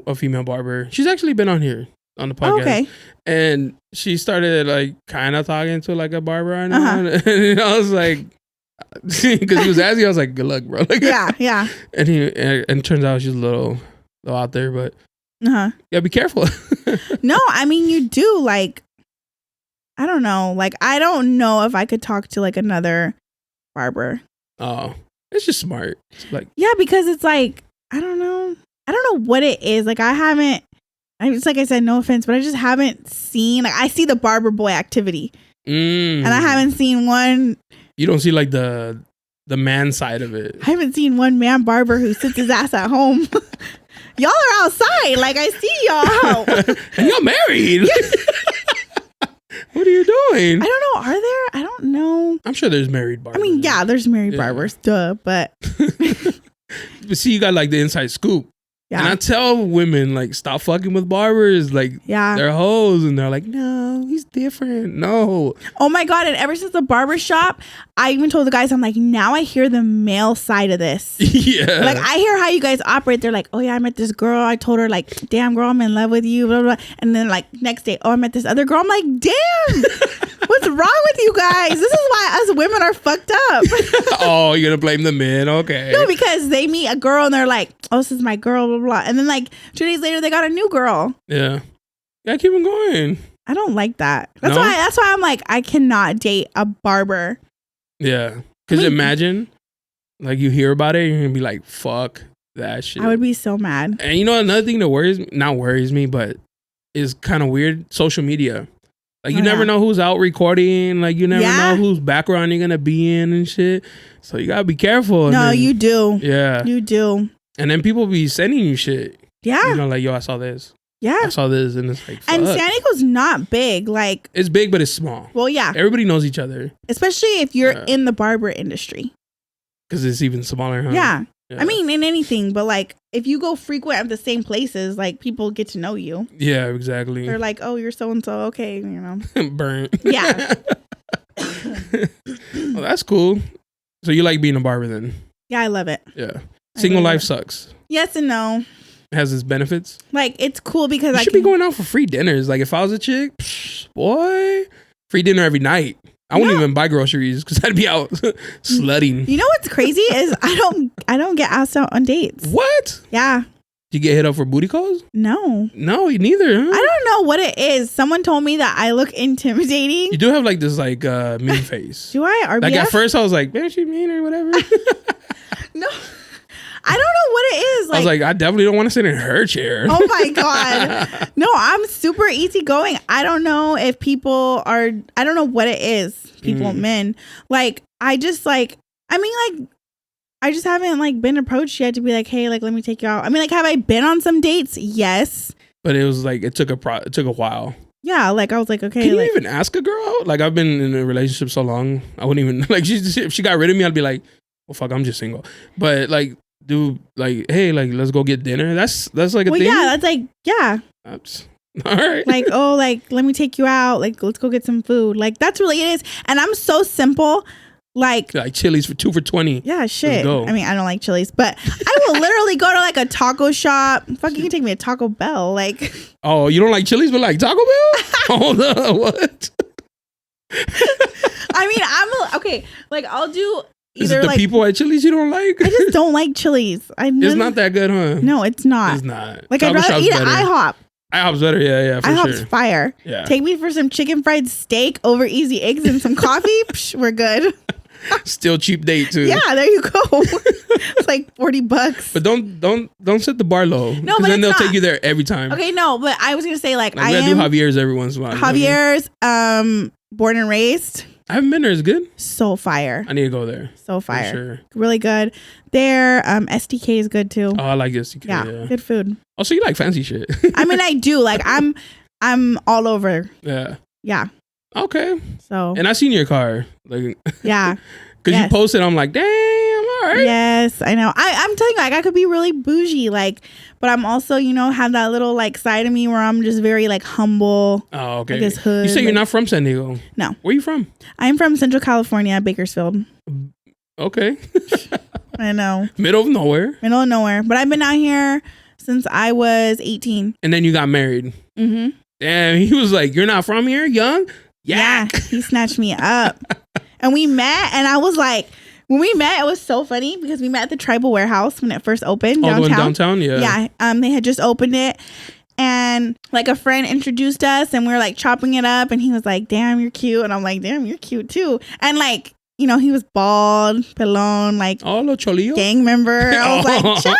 a female barber. She's actually been on here on the podcast. Oh, okay. And she started like kind of talking to like a barber I know. And I was like, because he was asking, I was like, good luck, bro. Like, yeah. And it turns out she's a little out there, but yeah, be careful. No, I mean, you do, like, I don't know. Like, I don't know if I could talk to like another barber. Oh, it's just smart. It's like, yeah, because it's like, I don't know what it is. Like, it's like I said, no offense, but I just haven't seen, like, I see the barber boy activity and I haven't seen one. You don't see like the man side of it. I haven't seen one man barber who sits his ass at home. Y'all are outside. Like, I see y'all out. And y'all married. What are you doing? I don't know. Are there? I don't know. I'm sure there's married barbers. I mean, yeah, there's married barbers. Duh, but. But see, you got like the inside scoop. Yeah. And I tell women, like, stop fucking with barbers. Like, they're hoes. And they're like, no, he's different. No. Oh, my God. And ever since the barbershop, I even told the guys, I'm like, now I hear the male side of this. Yeah. Like, I hear how you guys operate. They're like, oh, yeah, I met this girl. I told her, like, damn, girl, I'm in love with you. Blah, blah, blah. And then, like, next day, oh, I met this other girl. I'm like, damn. What's wrong with you guys? This is why us women are fucked up. Oh, you're going to blame the men? Okay. No, because they meet a girl and they're like, oh, this is my girl, blah, blah, blah. And then like 2 days later, they got a new girl. Yeah. Yeah, keep them going. I don't like that. That's why I'm like, I cannot date a barber. Yeah. Because imagine, like, you hear about it, you're going to be like, fuck that shit. I would be so mad. And another thing that not worries me, but is kind of weird, social media. Like, you never know who's out recording. Like, you never know whose background you're going to be in and shit. So you got to be careful. No, you do. Yeah. You do. And then people be sending you shit. Yeah. You know, like, yo, I saw this. Yeah. I saw this, and it's like, fuck. And San Diego's not big. Like, it's big, but it's small. Well, yeah. Everybody knows each other. Especially if you're in the barber industry. Because it's even smaller, huh? Yeah. I mean, in anything, but like, if you go frequent at the same places, like, people get to know you. Yeah, exactly. They're like, oh, you're so-and-so. Okay, you know. Burnt. Yeah. Well, that's cool. So you like being a barber then? Yeah, I love it. Yeah. Single life sucks. Yes and no. It has its benefits. Like, it's cool because I should be going out for free dinners. Like, if I was a chick, boy, free dinner every night. I wouldn't even buy groceries because I'd be out slutting. You know what's crazy is I don't get asked out on dates. What? Yeah. You get hit up for booty calls? No. No, you neither. Huh? I don't know what it is. Someone told me that I look intimidating. You do have like this like mean face. Do I? RBF? Like at first I was like, man, she mean or whatever. No. I don't know what it is. Like, I was like, I definitely don't want to sit in her chair. Oh my God. No, I'm super easygoing. I don't know if people are, I don't know what it is. People, men. Like, I just like, I mean, like, I just haven't like been approached yet to be like, hey, like, let me take you out. I mean, like, have I been on some dates? Yes. But it was like, it took a while. Yeah, like, I was like, okay. Can you like, even ask a girl out? Like, I've been in a relationship so long, I wouldn't even, like, if she got rid of me, I'd be like, well, fuck, I'm just single. But like, dude, like, hey, like, let's go get dinner. That's like a thing. Yeah, that's like, yeah. All right. Like, oh, like, let me take you out. Like, let's go get some food. Like, that's really it is. And I'm so simple. Like Chili's for 2 for $20. Yeah, shit. I mean, I don't like Chili's, but I will literally go to like a taco shop. Fuck, you can take me to Taco Bell. Like, oh, you don't like Chili's, but like Taco Bell? Hold on, what? I mean, I'm okay. Like, I'll do. Is it the people at Chili's you don't like? I just don't like Chili's. It's not that good, huh? No, it's not. It's not. Like, I'd rather eat at IHOP. IHOP's better, yeah, for IHOP's sure. fire. Yeah. Take me for some chicken fried steak over easy eggs and some coffee. Psh, we're good. Still cheap date too. Yeah, there you go. It's like $40. But don't set the bar low. No, but then they'll take you there every time. Okay, no, but I was gonna say like I gotta am do Javier's every once in a while. Javier's, born and raised. I haven't been there. It's good. So fire. I need to go there. So fire. For sure. Really good. Their SDK is good too. Oh, I like SDK. Yeah, good food. Oh, so you like fancy shit? I mean, I do. Like, I'm all over. Yeah. Yeah. Okay. So. And I seen your car. Like. Yeah. Because you posted, I'm like, damn, all right. Yes, I know. I'm telling you, like, I could be really bougie, like, but I'm also, you know, have that little like side of me where I'm just very like humble. Oh, okay. Like, this hood. You say you're not from San Diego? No. Where you from? I'm from Central California, Bakersfield. Okay. I know. Middle of nowhere. Middle of nowhere. But I've been out here since I was 18. And then you got married. Mm-hmm. Damn, he was like, you're not from here, young? Yeah, he snatched me up. And we met, and I was like, when we met, it was so funny because we met at the Tribal Warehouse when it first opened downtown. Oh, the one downtown, yeah. Yeah, they had just opened it, and like a friend introduced us, and we were like chopping it up, and he was like, "Damn, you're cute," and I'm like, "Damn, you're cute too," and like, you know, he was bald, pelon, like, lo cholillo, gang member. I was like, "Ciao."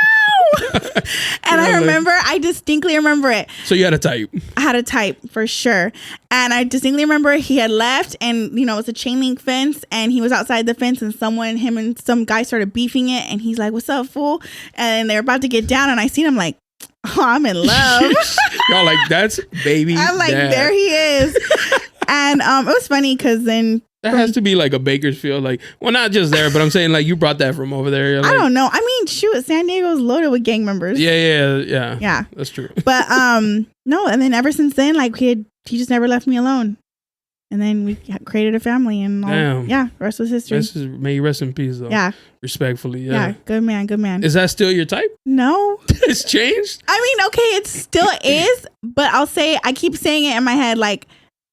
And I distinctly remember it. So you had a type. I had a type for sure. And I distinctly remember he had left, and, you know, it was a chain link fence, and he was outside the fence, and him and some guy started beefing it, and he's like, "What's up, fool?" And they're about to get down, and I seen him like, oh, I'm in love. Y'all like, that's baby. I'm like, dad. There he is. And it was funny because then that has to be like a Bakersfield, like, well, not just there, but I'm saying like you brought that from over there. Like, I don't know. I mean, shoot, San Diego's loaded with gang members. Yeah. That's true. But no, and then ever since then, like he just never left me alone. And then we created a family, and all, the rest was history. May you rest in peace, though. Yeah, respectfully. Yeah, good man. Is that still your type? No, it's changed. I mean, okay, it still is, but I'll say I keep saying it in my head, like,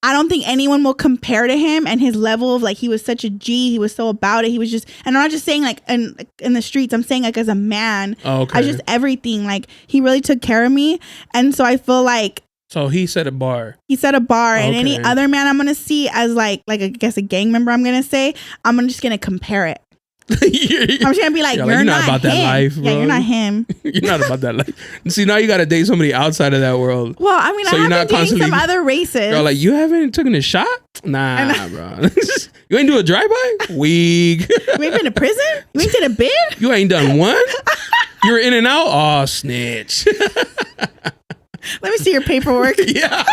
I don't think anyone will compare to him and his level of like, he was such a G. He was so about it. He was just, and I'm not just saying like in the streets, I'm saying like as a man, I just everything, like he really took care of me. And so I feel like, so he set a bar. And any other man I'm going to see as like I guess a gang member, I'm going to say, I'm just going to compare it. I'm just going to be like, you're not about him. That life, bro. Yeah, you're not him. You're not about that life. See, now you got to date somebody outside of that world. Well, I mean, so I have been dating some other races. You're like, you haven't taken a shot? Nah, bro. You ain't do a drive-by? Weak. You ain't been to prison? You ain't did a bid? You ain't done one? You were in and out? Oh, snitch. Let me see your paperwork. Yeah.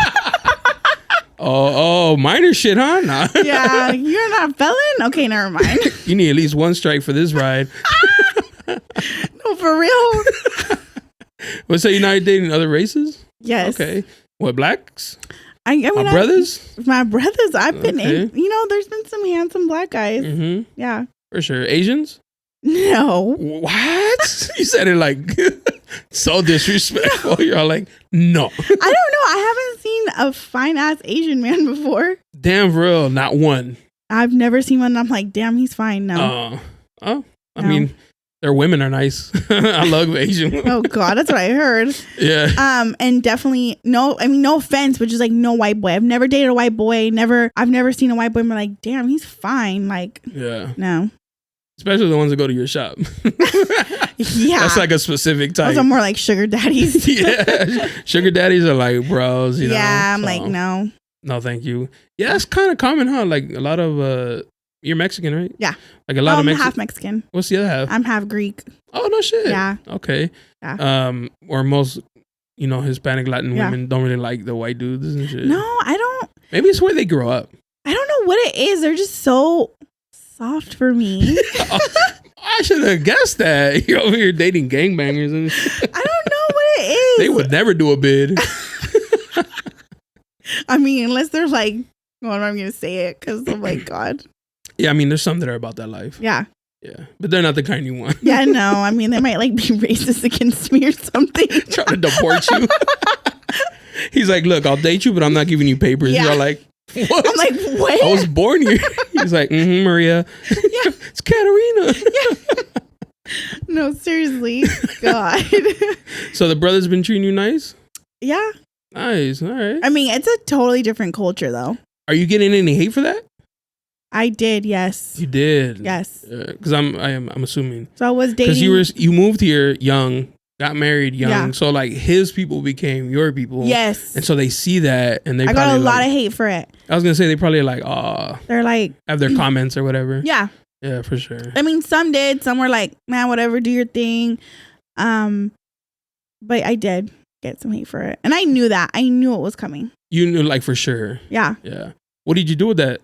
Oh, minor shit, huh? Nah. Yeah, you're not a felon? Okay, never mind. You need at least one strike for this ride. No, for real. What's that? You're not dating other races? Yes. Okay. What, blacks? I mean, My brothers? My brothers. I've been Okay. in. There's been some handsome black guys. Mm-hmm. Yeah. For sure. Asians? No. What? You said it like so disrespectful. You're all like, no. I don't know. I haven't seen a fine ass Asian man before. Damn, for real. Not one. I've never seen one. And I'm like, damn, he's fine. No. I mean, their women are nice. I love Asian women. Oh God, that's what I heard. Yeah. And definitely no. I mean, no offense, but just like no white boy. I've never dated a white boy. I've never seen a white boy. And I'm like, damn, he's fine. Like, Yeah. no. Especially the ones that go to your shop. Yeah. That's like a specific type. Those are more like sugar daddies. Yeah. Sugar daddies are like bros, you know. Yeah, I'm so. like, no. No, thank you. Yeah, it's kind of common, huh? Like a lot of you're Mexican, right? Yeah. Like a lot of I'm Mexican. half Mexican. What's the other half? I'm half Greek. Oh, no shit. Yeah. Okay. Yeah. Or most, Hispanic Latin Yeah. women don't really like the white dudes and shit. No, I don't. Maybe it's where they grow up. I don't know what it is. They're just so soft for me. I should have guessed that. You're over here dating gangbangers and shit. I don't know what it is. They would never do a bid. I mean, unless they're like, well, I'm not going to say it because, oh my God. Yeah, I mean, there's some that are about that life. Yeah. Yeah. But they're not the kind you want. Yeah, no. I mean, they might like be racist against me or something. Trying to deport you. He's like, look, I'll date you, but I'm not giving you papers. Yeah. You're like, what? I'm like, what? I was born here. He's like, Maria. Yeah. It's Katarina. Yeah. No, seriously. God. So the brother's been treating you nice? Yeah. Nice. All right. I mean, it's a totally different culture, though. Are you getting any hate for that? I did, yes. You did. Yes. Because I'm assuming. So I was dating. Because you moved here young, got married young, Yeah. so like his people became your people. Yes. And so they see that, and they. I got a lot of hate for it. I was gonna say they probably like, they're like, have their comments or whatever. yeah. Yeah, for sure. I mean, some did. Some were like, man, whatever, do your thing. But I did get some hate for it, and I knew that. I knew it was coming. You knew, like, for sure. Yeah. Yeah. What did you do with that?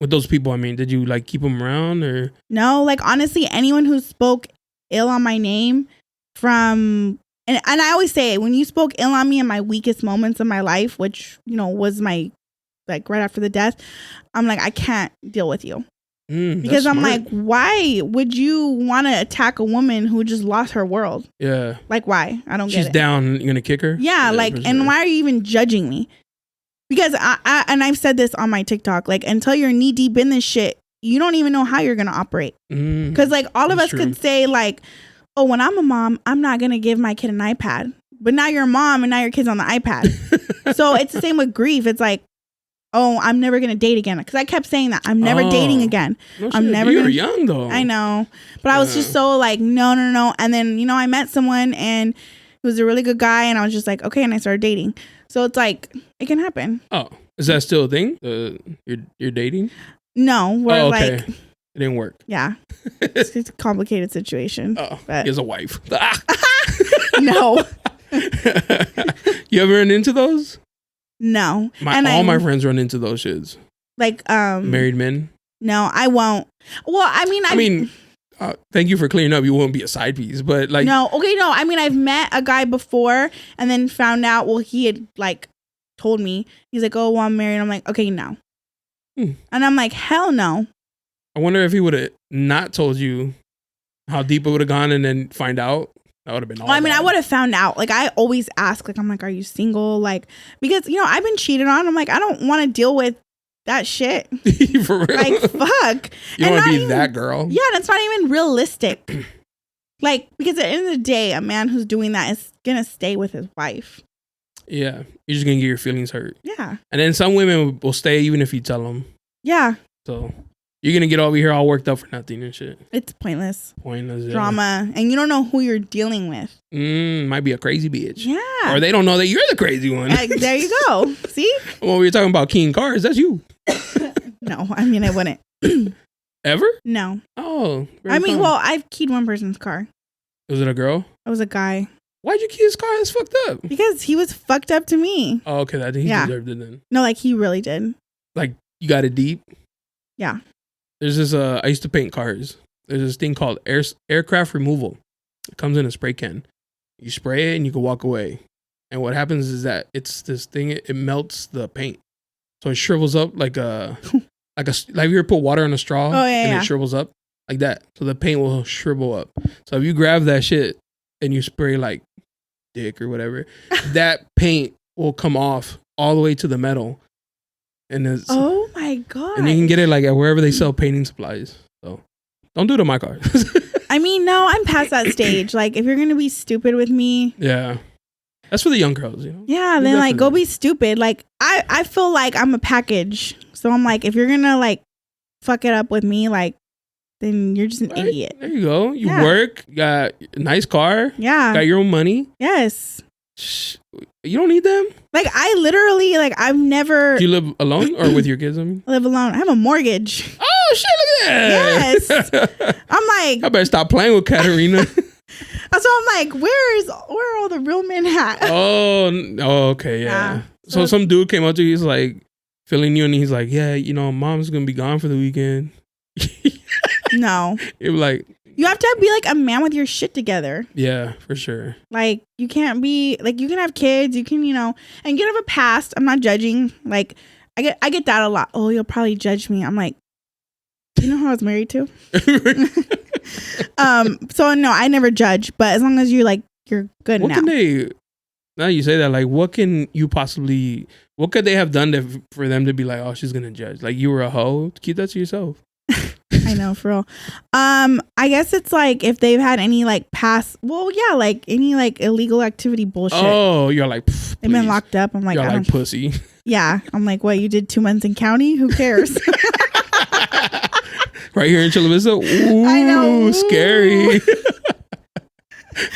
With those people? I mean, did you like keep them around or? No, like honestly, anyone who spoke ill on my name and I always say, when you spoke ill on me in my weakest moments of my life, which, was my, like right after the death, I'm like, I can't deal with you. Because I'm smart. like, why would you want to attack a woman who just lost her world? Yeah. Like, why? I don't get it. She's down. You're gonna kick her? Yeah, like, for and sure. why are you even judging me? Because I've said this on my TikTok, like, until you're knee deep in this shit, you don't even know how you're gonna operate. Because like all of us could say like, oh, when I'm a mom, I'm not gonna give my kid an iPad. But now you're a mom and now your kid's on the iPad. So it's the same with grief. It's like, oh, I'm never gonna date again. Because I kept saying that I'm never dating again. No I'm shit. never. You were young though. I know, but I was just so like, no. And then I met someone and he was a really good guy, and I was just like, okay, and I started dating. So it's like it can happen. Oh, is that still a thing? You're dating? No, we're okay. like, It didn't work. yeah, it's a complicated situation. Oh, but he has a wife. No, You ever run into those? no. All my friends run into those shits. Like Married men. No, I won't. Well, I mean, thank you for clearing up. You won't be a side piece, but like, no, okay, no. I mean, I've met a guy before and then found out. Well, he had like told me. He's like, "Oh, well, I'm married." I'm like, "Okay, no," and I'm like, "Hell no." I wonder if he would have not told you how deep it would have gone, and then find out. That would have been all. Well, I mean, bad. I would have found out. Like, I always ask. Like, I'm like, "Are you single?" Like, because I've been cheated on. I'm like, I don't want to deal with that shit. For real. Like, fuck. You don't want to be that girl. Yeah, that's not even realistic. Like, because at the end of the day, a man who's doing that is gonna stay with his wife. Yeah, you're just gonna get your feelings hurt. Yeah. And then some women will stay even if you tell them. Yeah. So you're gonna get over here all worked up for nothing and shit. It's pointless. Pointless. Yeah. Drama, and you don't know who you're dealing with. Might be a crazy bitch. Yeah. Or they don't know that you're the crazy one. There you go. See? When we were talking about keying cars, that's you. No, I mean, I wouldn't. Ever? No. Oh. I mean, well, I've keyed one person's car. Was it a girl? It was a guy. Why'd you keep his car? That's fucked up. Because he was fucked up to me. Oh, okay. I think he deserved it then. No, like he really did. Like you got it deep. Yeah. There's this. I used to paint cars. There's this thing called aircraft removal. It comes in a spray can. You spray it and you can walk away. And what happens is that it's this thing. It melts the paint, so it shrivels up like like you ever put water in a straw and it shrivels up like that. So the paint will shrivel up. So if you grab that shit and you spray like dick or whatever, that paint will come off all the way to the metal. And it's, oh my god! And you can get it like at wherever they sell painting supplies. So don't do it to my car. I mean, no, I'm past that stage. Like if you're gonna be stupid with me, yeah. That's for the young girls, you know? Yeah, then like go be stupid. Like I feel like I'm a package. So I'm like, if you're gonna like fuck it up with me, like then you're just an idiot. There you go. You work, you got a nice car. Yeah. Got your own money. Yes. You don't need them. Like I literally like I've never. Do you live alone or with your kids? I mean, I live alone. I have a mortgage. Oh shit! Look at that. Yes. I'm like, I better stop playing with Katarina. So I'm like, where are all the real men at? Oh, okay, yeah. So some dude came up to you, he's like feeling you, and he's like, yeah, you know, mom's gonna be gone for the weekend. No. It was like, you have to be like a man with your shit together. Yeah, for sure. Like you can't be like, you can have kids, you can, you know, and you can have a past. I'm not judging. Like I get that a lot. Oh, you'll probably judge me. I'm like, you know who I was married to? So no, I never judge, but as long as you're good what now. Can they, now you say that, like, what could they have done for them to be like, oh, she's gonna judge? Like, you were a hoe? Keep that to yourself. I know, for real. I guess it's like if they've had any like past, well, yeah, like any like illegal activity bullshit. Oh, you're like, they've been locked up. I'm like, you're like pussy. Yeah, I'm like, what? You did 2 months in county? Who cares? Right here in Chula Vista. Ooh, I know. Scary.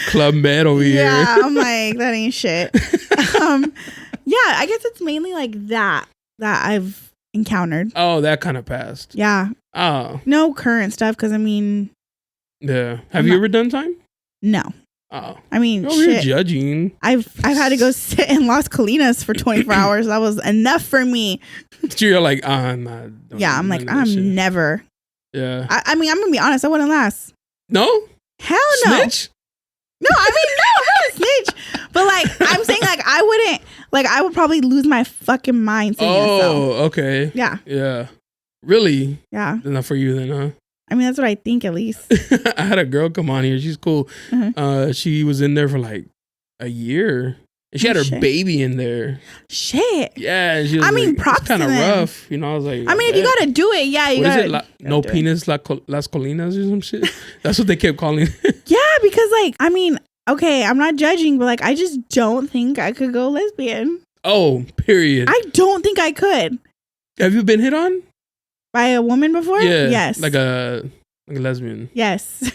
Club Med over here. Yeah, I'm like, that ain't shit. Yeah, I guess it's mainly like that I've encountered. Oh, that kind of past. Yeah. Oh. No current stuff, because I mean. Yeah. Have you ever done time? No. Oh. I mean, you're judging. I've had to go sit in Las Colinas for 24 hours. That was enough for me. You're like, I'm not. Yeah, I'm like, I'm never. Yeah. I mean, I'm gonna be honest. I wouldn't last. No. Hell no. Snitch? No, I mean, no, I'm not a snitch. But like, I'm saying, like, I wouldn't. Like, I would probably lose my fucking mind. Oh, okay. Yeah. Yeah. Really? Yeah. Not for you then, huh? I mean, that's what I think, at least. I had a girl come on here. She's cool. Uh-huh. She was in there for like a year. And she had her baby in there. Shit. Yeah. And she was props kind of rough. You know, I was like, I mean, if you got to do it, yeah. You what is it? No penis, Las Colinas or some shit? That's what they kept calling it. Yeah, because like, I mean, okay, I'm not judging, but like, I just don't think I could go lesbian. Oh, period. I don't think I could. Have you been hit on? By a woman before? Yeah. Yes. Like a lesbian. Yes.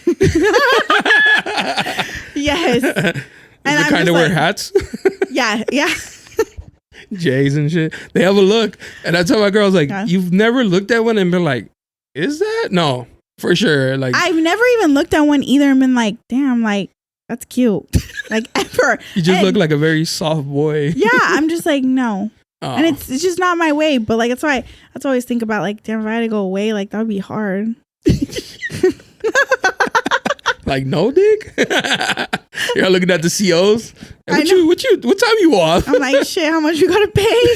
Yes. And they kind of wear hats? Yeah. J's and shit. They have a look. And I tell my girls, like, you've never looked at one and been like, is that? No, for sure. Like, I've never even looked at one either and been like, damn, like, that's cute. Like, ever. You just look like a very soft boy. Yeah. I'm just like, no. Oh. And it's just not my way. But like, that's why I always think about like, damn, if I had to go away, like, that would be hard. Like, no dick? You're looking at the COs. Like, what time you off? I'm like, shit, how much you gotta pay?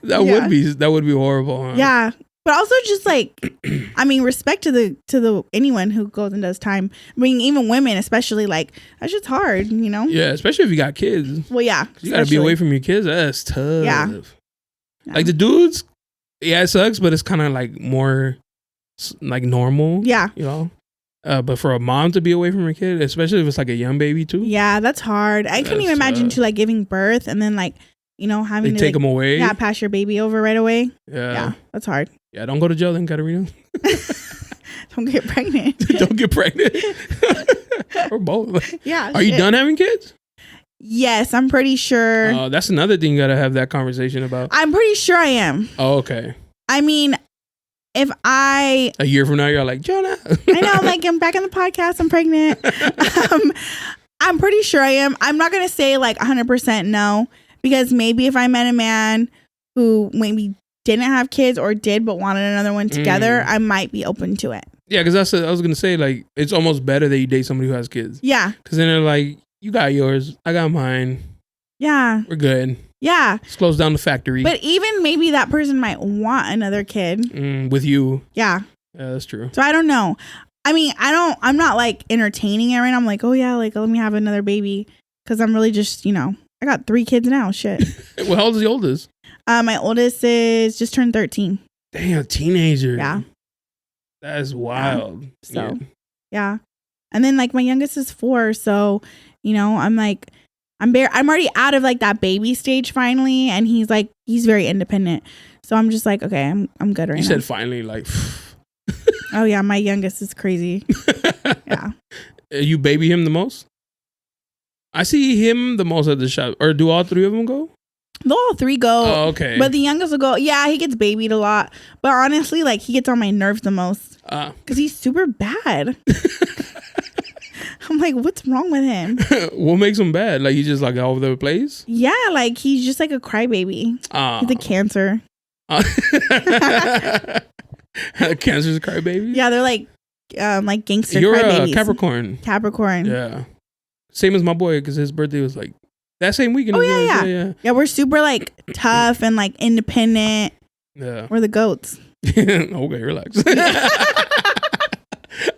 That would be horrible, huh? Yeah. But also just like, I mean, respect to the anyone who goes and does time. I mean, even women, especially, like, that's just hard, you know? Yeah, especially if you got kids. Well, yeah. You gotta be away from your kids. That's tough. Yeah. Like the dudes, yeah, it sucks, but it's kind of like more like normal. Yeah. You know? But for a mom to be away from her kid, especially if it's like a young baby too. Yeah, that's hard. I couldn't even imagine to like giving birth and then like, you know, having to take them away. Yeah, pass your baby over right away. Yeah, that's hard. Yeah, don't go to jail then, Katarina. Don't get pregnant. Don't get pregnant. Or both. Yeah. Are you done having kids? Yes, I'm pretty sure. That's another thing you gotta have that conversation about. I'm pretty sure I am. Oh, okay. I mean, a year from now, you're like, Jonah. I know, I'm back on the podcast. I'm pregnant. I'm pretty sure I am. I'm not going to say like 100% no, because maybe if I met a man who maybe didn't have kids or did but wanted another one together, I might be open to it. Yeah, because I was going to say, like, it's almost better that you date somebody who has kids. Yeah. Because then they're like, you got yours, I got mine. Yeah. We're good. Yeah. Just close down the factory. But even maybe that person might want another kid. With you. Yeah. Yeah, that's true. So I don't know. I mean, I'm not like entertaining it right now. I'm like, oh yeah, like let me have another baby. Because I'm really just, I got 3 kids now. Shit. Well, how old is the oldest? My oldest is just turned 13. Damn, teenager. Yeah. That is wild. Yeah. So, yeah. And then like my youngest is 4. So, I'm like, I'm already out of like that baby stage finally. And he's very independent. So I'm just like, okay, I'm good right now. You said finally, like. Oh yeah, my youngest is crazy. Yeah. You baby him the most? I see him the most at the shop. Or do all 3 of them go? They'll all 3 go. Oh, okay. But the youngest will go. Yeah, he gets babied a lot. But honestly, like he gets on my nerves the most. Because he's super bad. I'm like, what's wrong with him? What makes him bad? Like, he's just like all over the place? Yeah, like he's just like a crybaby. He's a cancer. Cancer's a crybaby? Yeah, they're like gangster You're crybabies. a Capricorn. Capricorn. Yeah. Same as my boy, because his birthday was like that same weekend. Oh, yeah. Yeah, we're super like tough and like independent. Yeah. We're the goats. Okay, relax.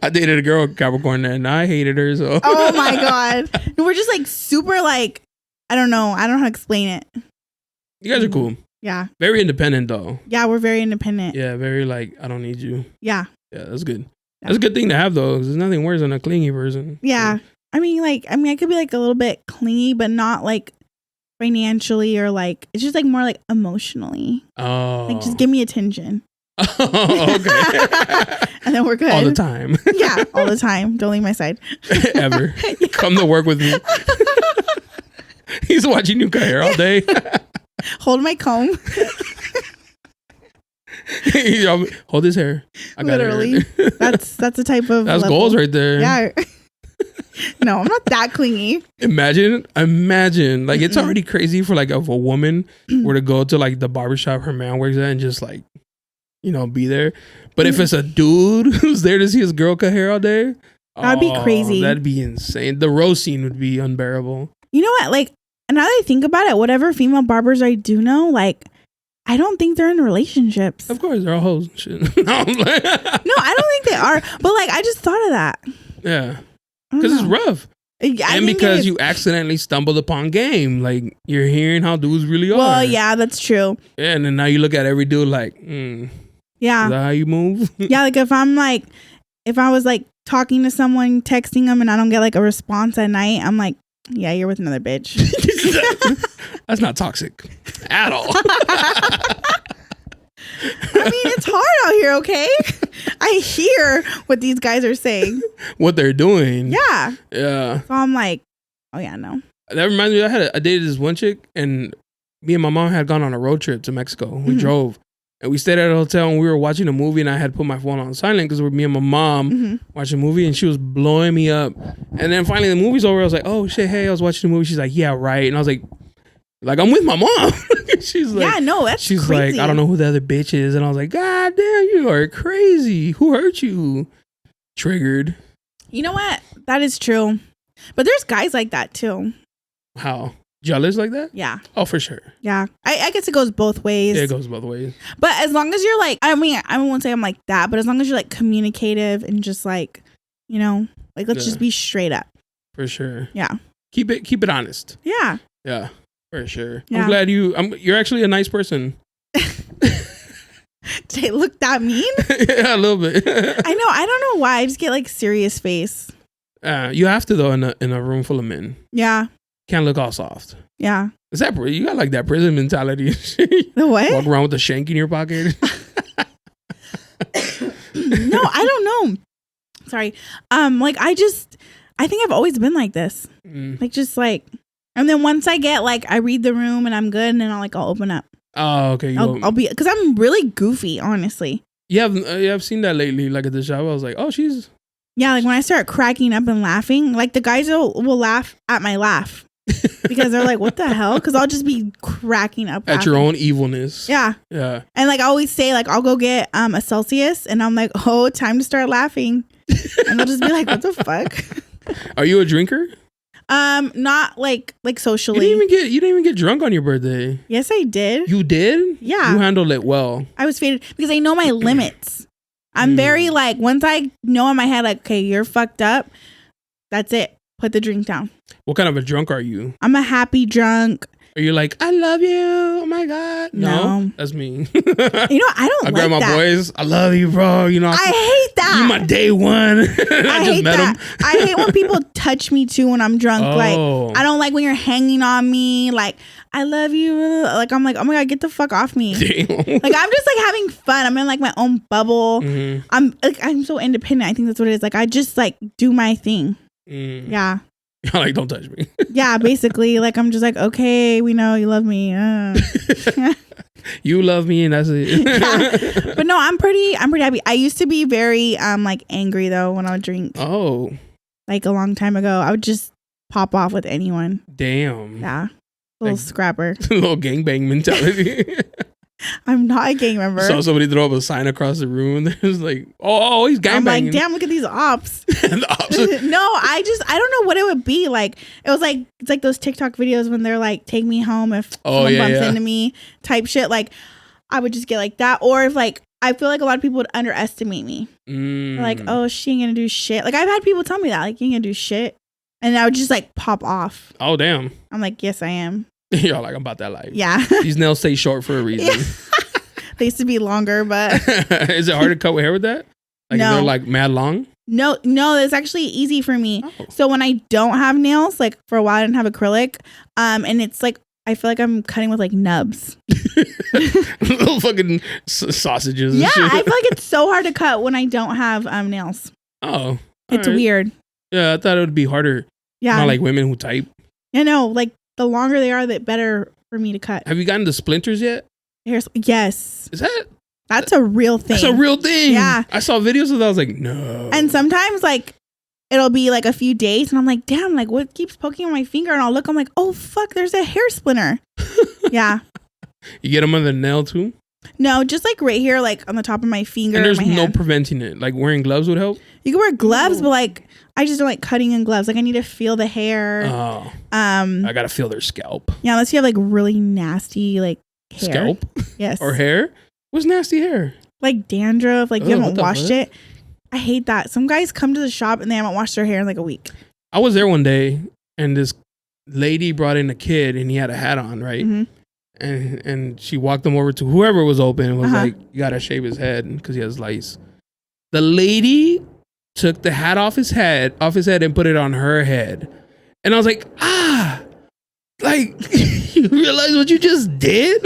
I dated a girl Capricorn and I hated her. So. Oh my God. No, we're just like super like, I don't know how to explain it. You guys are cool. Yeah. Very independent though. Yeah, we're very independent. Yeah, very like, I don't need you. Yeah. Yeah, that's good. Yeah. That's a good thing to have though, because there's nothing worse than a clingy person. Yeah. I mean, I could be like a little bit clingy, but not like financially or like, it's just like more like emotionally. Oh. Like just give me attention. Oh, okay. And then we're good. All the time. Yeah, all the time. Don't leave my side. Ever. Yeah. Come to work with me. He's watching you cut hair all day. Hold my comb. Hold his hair. I got Literally. it. That's the type of That's level. goals right there. Yeah. No, I'm not that clingy. Imagine. Like, it's already crazy for like if a woman were to go to like the barbershop her man works at and just like, be there. But if it's a dude who's there to see his girl cut hair all day, that'd be crazy. That'd be insane. The roast scene would be unbearable. You know what? Like, now that I think about it, whatever female barbers I do know, like, I don't think they're in relationships. Of course, they're all hoes and shit. No, I don't think they are. But like, I just thought of that. Yeah. Because it's rough. And because you accidentally stumbled upon game. Like, you're hearing how dudes really are. Well, yeah, that's true. Yeah, and then now you look at every dude like, yeah. Is that how you move? Yeah, like if I was like talking to someone, texting them, and I don't get like a response at night, I'm like, yeah, you're with another bitch. That's not toxic at all. I mean, it's hard out here, okay? I hear what these guys are saying. What they're doing. Yeah. Yeah. So I'm like, oh yeah, no. That reminds me, I dated this one chick, and me and my mom had gone on a road trip to Mexico. We drove, and we stayed at a hotel, and we were watching a movie, and I had put my phone on silent because me and my mom watching a movie, and she was blowing me up. And then finally the movie's over. I was like, oh shit, hey, I was watching the movie. She's like, yeah, right. And I was like I'm with my mom. She's like, yeah, no, that's she's crazy. like, I don't know who the other bitch is. And I was like, God damn, you are crazy. Who hurt you? Triggered. You know what? That is true. But there's guys like that too. How? Jealous like that? Yeah. Oh, for sure. Yeah. I guess it goes both ways. Yeah, it goes both ways. But as long as you're like, I mean, I won't say I'm like that, but as long as you're like communicative and just like, like let's just be straight up. For sure. Yeah. Keep it honest. Yeah. Yeah. For sure. Yeah. I'm glad you're actually a nice person. Did I look that mean? Yeah, a little bit. I know. I don't know why. I just get like serious face. You have to though in a room full of men. Yeah. Can't look all soft. Yeah. Is that you got like that prison mentality? The what? Walk around with a shank in your pocket. No, I don't know. Sorry. Like I think I've always been like this. Like just like, and then once I get like I read the room and I'm good, and then I'll open up. Oh, okay. I'll be, because I'm really goofy, honestly. Yeah, I've seen that lately. Like at the shop, I was like, oh, she's. Yeah, like when I start cracking up and laughing, like the guys will laugh at my laugh because they're like, "What the hell?" Because I'll just be cracking up at your own evilness. Yeah, yeah. And like I always say, like I'll go get a Celsius, and I'm like, "Oh, time to start laughing," and they'll just be like, "What the fuck?" Are you a drinker? Not like socially. You didn't even get drunk on your birthday. Yes, I did. You did? Yeah. You handled it well. I was faded because I know my limits. I'm very like, once I know in my head, like, okay, you're fucked up. That's it. Put the drink down. What kind of a drunk are you? I'm a happy drunk. Are you like, I love you? Oh my God. No. That's me. You know, I don't like grab my that. boys. I love you, bro. You know, I hate that. You my day one. I just hate met that. him. I hate when people touch me too when I'm drunk. Oh. Like, I don't like when you're hanging on me. Like, I love you. Like, I'm like, oh my God, get the fuck off me. Damn. Like, I'm just like having fun. I'm in like my own bubble. Mm-hmm. I'm so independent. I think that's what it is. Like, I just like do my thing. Yeah. Like, don't touch me. Yeah, basically, like I'm just like, okay, we know you love me. You love me, and that's it. Yeah. But no, I'm pretty happy. I used to be very like angry though when I would drink. Oh, like a long time ago, I would just pop off with anyone. Damn. Yeah, little scrapper. Little gangbang mentality. I'm not a gang member. Saw somebody throw up a sign across the room. It was like, oh, he's gangbanging. I'm like, damn, look at these ops. The ops. No, I don't know what it would be like. It was like, it's like those TikTok videos when they're like, take me home if someone bumps into me type shit. Like, I would just get like that. Or if like, I feel like a lot of people would underestimate me. Like, oh, she ain't gonna do shit. Like, I've had people tell me that, like, you ain't gonna do shit. And I would just like pop off. Oh, damn. I'm like, yes, I am. You're like, I'm about that life. Yeah. These nails stay short for a reason. Yeah. They used to be longer, but. Is it hard to cut with hair with that? Like, no. They're like mad long? No, it's actually easy for me. Oh. So when I don't have nails, like for a while I didn't have acrylic, and it's like, I feel like I'm cutting with like nubs. Little fucking sausages. Yeah, I feel like it's so hard to cut when I don't have nails. Oh. It's weird. Yeah, I thought it would be harder. Yeah. Not like women who type. No, like the longer they are, the better for me to cut. Have you gotten the splinters yet? Yes. Is that? That's a real thing. That's a real thing. Yeah. I saw videos of that. I was like, no. And sometimes like it'll be like a few days and I'm like, damn, like what keeps poking on my finger? And I'll look, I'm like, oh fuck, there's a hair splinter. Yeah. You get them on the nail too? No, just like right here, like on the top of my finger. And there's my no hand. preventing it. Like wearing gloves would help? You can wear gloves, but like I just don't like cutting in gloves. Like I need to feel the hair. Oh. I gotta feel their scalp. Yeah, unless you have like really nasty like hair. Scalp? Yes. Or hair? What's nasty hair? Like dandruff, like you haven't washed fuck? it. I hate that. Some guys come to the shop and they haven't washed their hair in like a week. I was there one day and this lady brought in a kid and he had a hat on, right? Mm-hmm. And she walked him over to whoever was open and was like, you gotta shave his head because he has lice. The lady took the hat off his head and put it on her head. And I was like, like, you realize what you just did?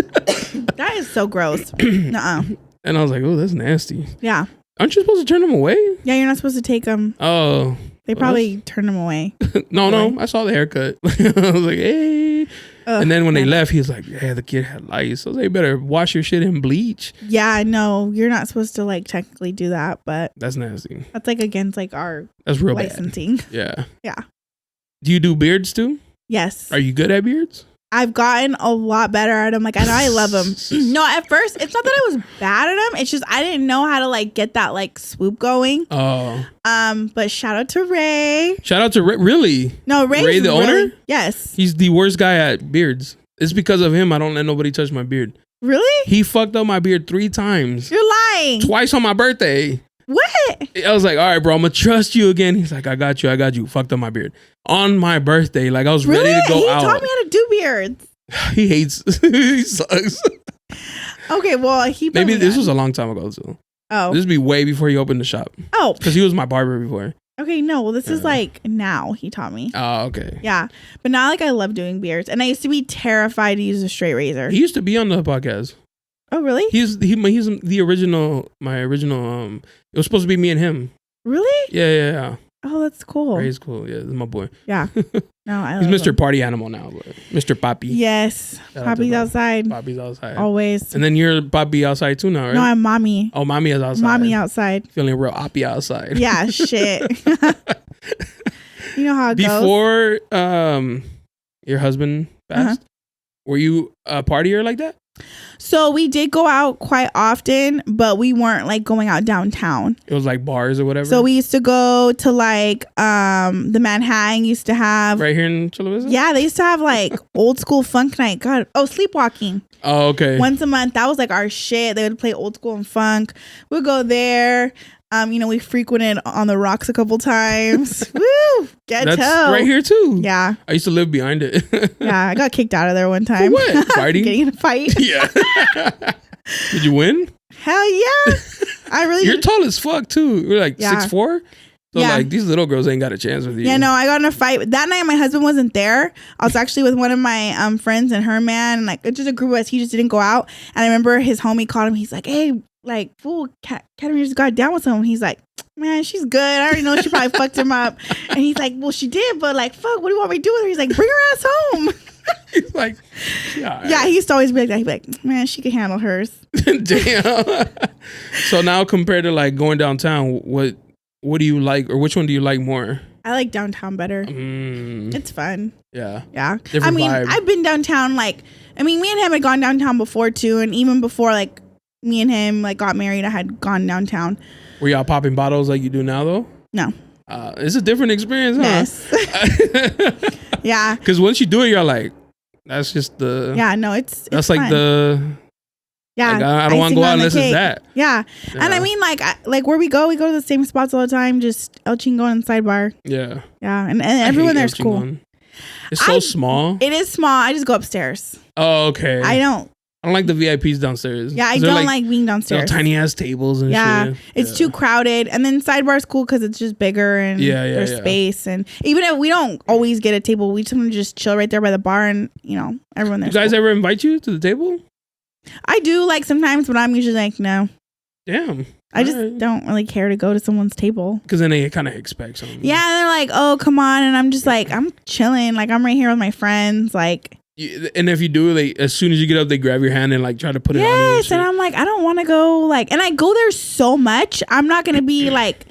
That is so gross. Nuh-uh. And I was like, oh, that's nasty. Yeah. Aren't you supposed to turn them away? Yeah, you're not supposed to take them. Oh. They probably turn them away. No, I saw the haircut. I was like, hey. And then when they left, he was like, yeah, the kid had lice. I was like, you better wash your shit in bleach. Yeah, no, you're not supposed to like technically do that, but That's nasty. that's like against like our That's real licensing. bad. Yeah. Yeah. Do you do beards too? Yes. Are you good at beards? I've gotten a lot better at them. Like, I know I love them. No, at first, it's not that I was bad at them. It's just I didn't know how to like get that like swoop going. Oh. But shout out to Ray. Shout out to Ray. Really? No, Ray, the owner? Yes. He's the worst guy at beards. It's because of him I don't let nobody touch my beard. Really? He fucked up my beard 3 times. You're lying. Twice on my birthday. What? I was like, all right, bro, I'm gonna trust you again. He's like, I got you. Fucked up my beard. On my birthday. Like, I was ready to go out. He taught me how to do beards. He hates. He sucks. Okay, well, maybe this was a long time ago too. Oh. This would be way before he opened the shop. Oh. Because he was my barber before. Okay, no, well, this is like now he taught me. Oh, okay. Yeah. But now like I love doing beards. And I used to be terrified to use a straight razor. He used to be on the podcast. Oh, really? He's the original, my original, it was supposed to be me and him. Really? Yeah. Oh, that's cool. Ray's cool. Yeah, this is my boy. Yeah. No, I He's love Mr. him. Party Animal now, but Mr. Papi. Yes, Shout out to Poppy's Papi. outside. Papi's outside. Always. And then you're Papi outside too now, right? No, I'm mommy. Oh, mommy is outside. Mommy outside. Feeling real oppy outside. Yeah, shit. You know how it goes. Before your husband passed, were you a partier like that? So we did go out quite often, but we weren't like going out downtown. It was like bars or whatever. So we used to go to like the Manhattan used to have right here in Chula Vista? Yeah, they used to have like old school funk night. God, sleepwalking. Oh, okay. Once a month. That was like our shit. They would play old school and funk. We'd go there. We frequented on the rocks a couple times. Woo! Ghetto. That's right here too. Yeah. I used to live behind it. Yeah, I got kicked out of there one time. For what? Fighting? Getting in a fight. Yeah. Did you win? Hell yeah. I really You're tall as fuck too. You're like Yeah. 6'4". So Yeah. like these little girls ain't got a chance with you. Yeah, no, I got in a fight. That night my husband wasn't there. I was actually with one of my friends and her man, and like it's just a group of us. He just didn't go out. And I remember his homie called him. He's like, "Hey, like, fool, Katarina just got down with someone." He's like, "Man, she's good. I already know she probably fucked him up." And he's like, "Well, she did, but like, fuck, what do you want me to do with her?" He's like, "Bring her ass home." He's like, yeah. Yeah, he used to always be like that. He'd be like, "Man, she can handle hers." Damn. So now compared to like going downtown, what do you like, or which one do you like more? I like downtown better. Mm, It's fun. yeah. Yeah. Different vibe. I've been downtown me and him had gone downtown before too, and even before like me and him like got married, I had gone downtown. Were y'all popping bottles like you do now though? No. It's a different experience, huh? Yes. Yeah. Because once you do it, you're like, that's just the. Yeah, no, it's That's fun. like the. Yeah. Like, I don't want to go out unless it's that. Yeah. And I mean like where we go to the same spots all the time, just El Chingon and Sidebar. Yeah. Yeah. And everyone there's cool. Chingon. It's so small. It is small. I just go upstairs. Oh, okay. I don't like the VIPs downstairs. Yeah, I don't like being downstairs. Tiny ass tables and shit. It's too crowded. And then Sidebar's cool because it's just bigger and there's space. And even if we don't always get a table, we sometimes just chill right there by the bar, and everyone there's You guys cool. ever invite you to the table? I do like sometimes, but I'm usually like, no. Damn. I just don't really care to go to someone's table. Because then they kind of expect something. Yeah, and they're like, "Oh, come on," and I'm just like, I'm chilling. Like I'm right here with my friends. Like, and if you do, as soon as you get up, they grab your hand and like try to put it on you. Yes, and I'm like, I don't want to go. Like, and I go there so much. I'm not gonna be like,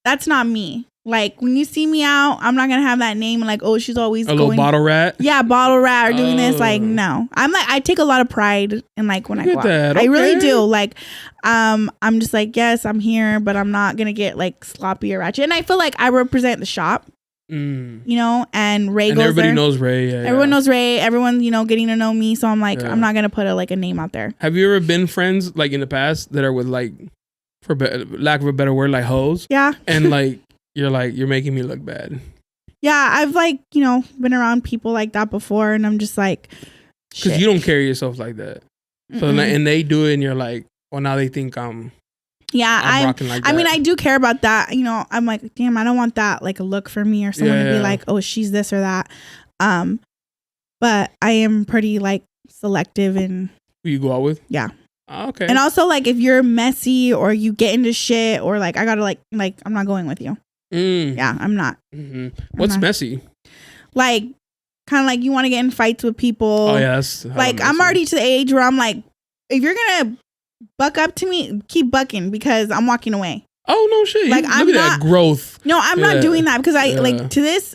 that's not me. Like when you see me out, I'm not gonna have that name like, oh, she's always a little bottle rat. Yeah, bottle rat or doing this. Like, no, I'm like, I take a lot of pride in like when I go out. That. I really Okay. do. Like, I'm just like, yes, I'm here, but I'm not gonna get like sloppy or ratchet. And I feel like I represent the shop, and Ray And goes everybody there. knows Ray. Yeah, Everyone knows Ray. Everyone's getting to know me. So I'm like, Yeah. I'm not gonna put a name out there. Have you ever been friends like in the past that are with like, for lack of a better word, like hoes? Yeah. And like you're making me look bad. Yeah, I've been around people like that before, and I'm just like, Because you don't carry yourself like that. So and they do it, and you're like, well, now they think I'm rocking like that. I mean, I do care about that. I'm like, damn, I don't want that like a look for me or someone to be like, oh, she's this or that. But I am pretty like selective in who you go out with. Yeah. Oh, okay. And also like if you're messy or you get into shit or like I gotta like I'm not going with you. Yeah, I'm not. Mm-hmm. What's messy? Like kind of like you want to get in fights with people. Oh yeah, that's like I'm already to the age where I'm like, if you're gonna buck up to me, keep bucking because I'm walking away. Oh no shit! Like look at that growth. No, I'm not doing that because I like to this.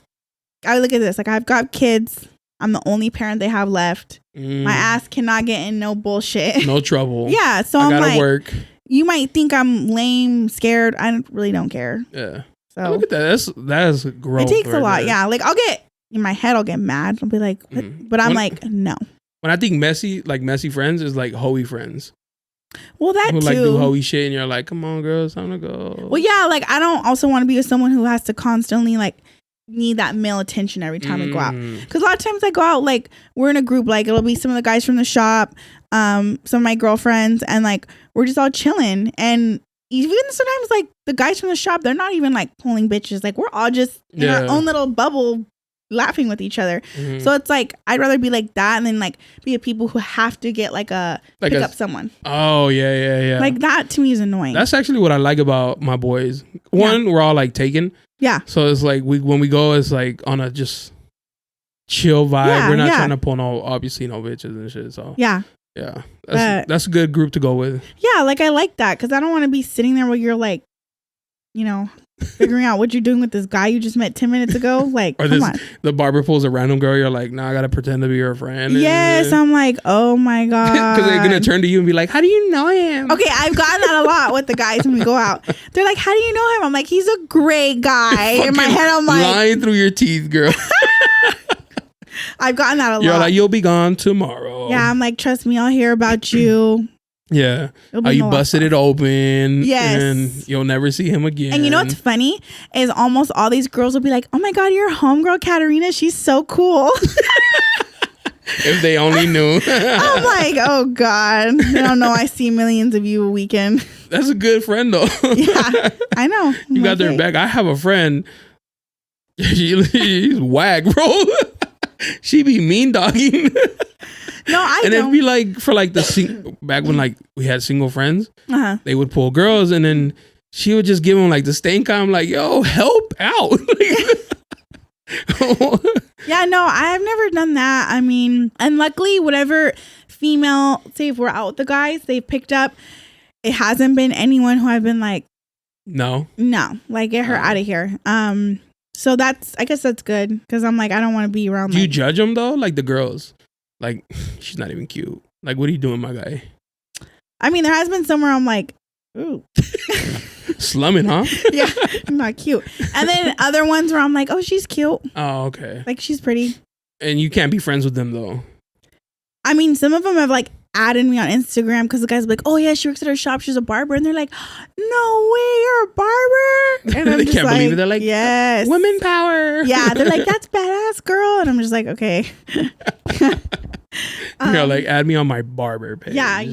I look at this like I've got kids. I'm the only parent they have left. My ass cannot get in no bullshit. No trouble. Yeah, so I I'm gotta like, work. You might think I'm lame, scared. I really don't care. Yeah. So look at that. That's growth. It takes right a lot. there. Yeah. Like I'll get in my head. I'll get mad. I'll be like, what? But I'm like, no. When I think messy friends is like hoey friends. Well, that who too. like do hoey shit, and you're like, come on, girl, it's time to go. Well, yeah. Like I don't also want to be with someone who has to constantly like need that male attention every time I go out. Because a lot of times I go out, like we're in a group, like it'll be some of the guys from the shop, some of my girlfriends, and like we're just all chilling. And even sometimes like the guys from the shop, they're not even like pulling bitches. Like we're all just in our own little bubble laughing with each other. So it's like I'd rather be like that and then like be with people who have to get like pick up someone. Oh yeah. Like that to me is annoying. That's actually what I like about my boys. One, we're all like taken. Yeah. So it's like when we go, it's like on a just chill vibe. Yeah, We're not yeah. trying to pull no bitches and shit. So Yeah. yeah, that's a good group to go with. Yeah, like I like that because I don't want to be sitting there while you're like, figuring out what you're doing with this guy you just met 10 minutes ago. Like, Or come on. the barber pulls a random girl. You're like, nah, I gotta pretend to be your friend. Yes, I'm like, oh my god. Because they're gonna turn to you and be like, how do you know him? Okay, I've gotten that a lot with the guys when we go out. They're like, how do you know him? I'm like, he's a great guy. In my head, I'm like, lying through your teeth, girl. I've gotten that a lot. You're like, you'll be gone tomorrow. Yeah, I'm like, trust me, I'll hear about you. Yeah. It'll How be you no busted lot. it open. Yes. And you'll never see him again. And you know what's funny is almost all these girls will be like, oh my god, your homegirl Katarina, she's so cool. If they only knew. I'm like, oh god, I don't know. I see millions of you a weekend. That's a good friend though. Yeah, I know. You got their back. I have a friend. She's whack, bro. She be mean dogging. No, I and don't. it'd be like for like back when like we had single friends, they would pull girls and then she would just give them like the stink eye. I'm like, yo, help out. Yeah, no, I've never done that. I mean, and luckily, whatever female, say if we're out with the guys, they've picked up, it hasn't been anyone who I've been like, no, like get her out of here. So I guess that's good because I'm like, I don't want to be around. Do you judge them though? Like the girls, like she's not even cute. Like, what are you doing, my guy? I mean, there has been somewhere I'm like, ooh. Slumming, huh? Yeah, not cute. And then other ones where I'm like, oh, she's cute. Oh, okay. Like she's pretty. And you can't be friends with them though. I mean, some of them have like added me on Instagram because the guys are like, oh yeah, she works at her shop. She's a barber. And they're like, no way, you're a barber. And I'm they just can't believe it. They're like, yes. Women power. Yeah, they're like, that's badass, girl. And I'm just like, okay. You're like, add me on my barber page. Yeah,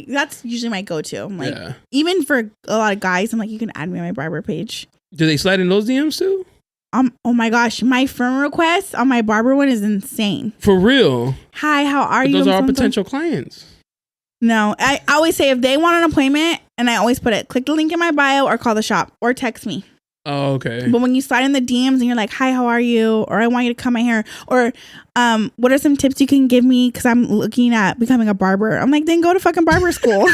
that's usually my go-to. I'm like, even for a lot of guys, I'm like, you can add me on my barber page. Do they slide in those DMs too? Oh my gosh, my friend request on my barber one is insane. For real? Hi, how are you? Those are our potential clients. No, I always say if they want an appointment, and I always put it, click the link in my bio or call the shop or text me. Oh, okay. But when you slide in the DMs and you're like, hi, how are you? Or I want you to cut my hair. Or what are some tips you can give me? Because I'm looking at becoming a barber. I'm like, then go to fucking barber school.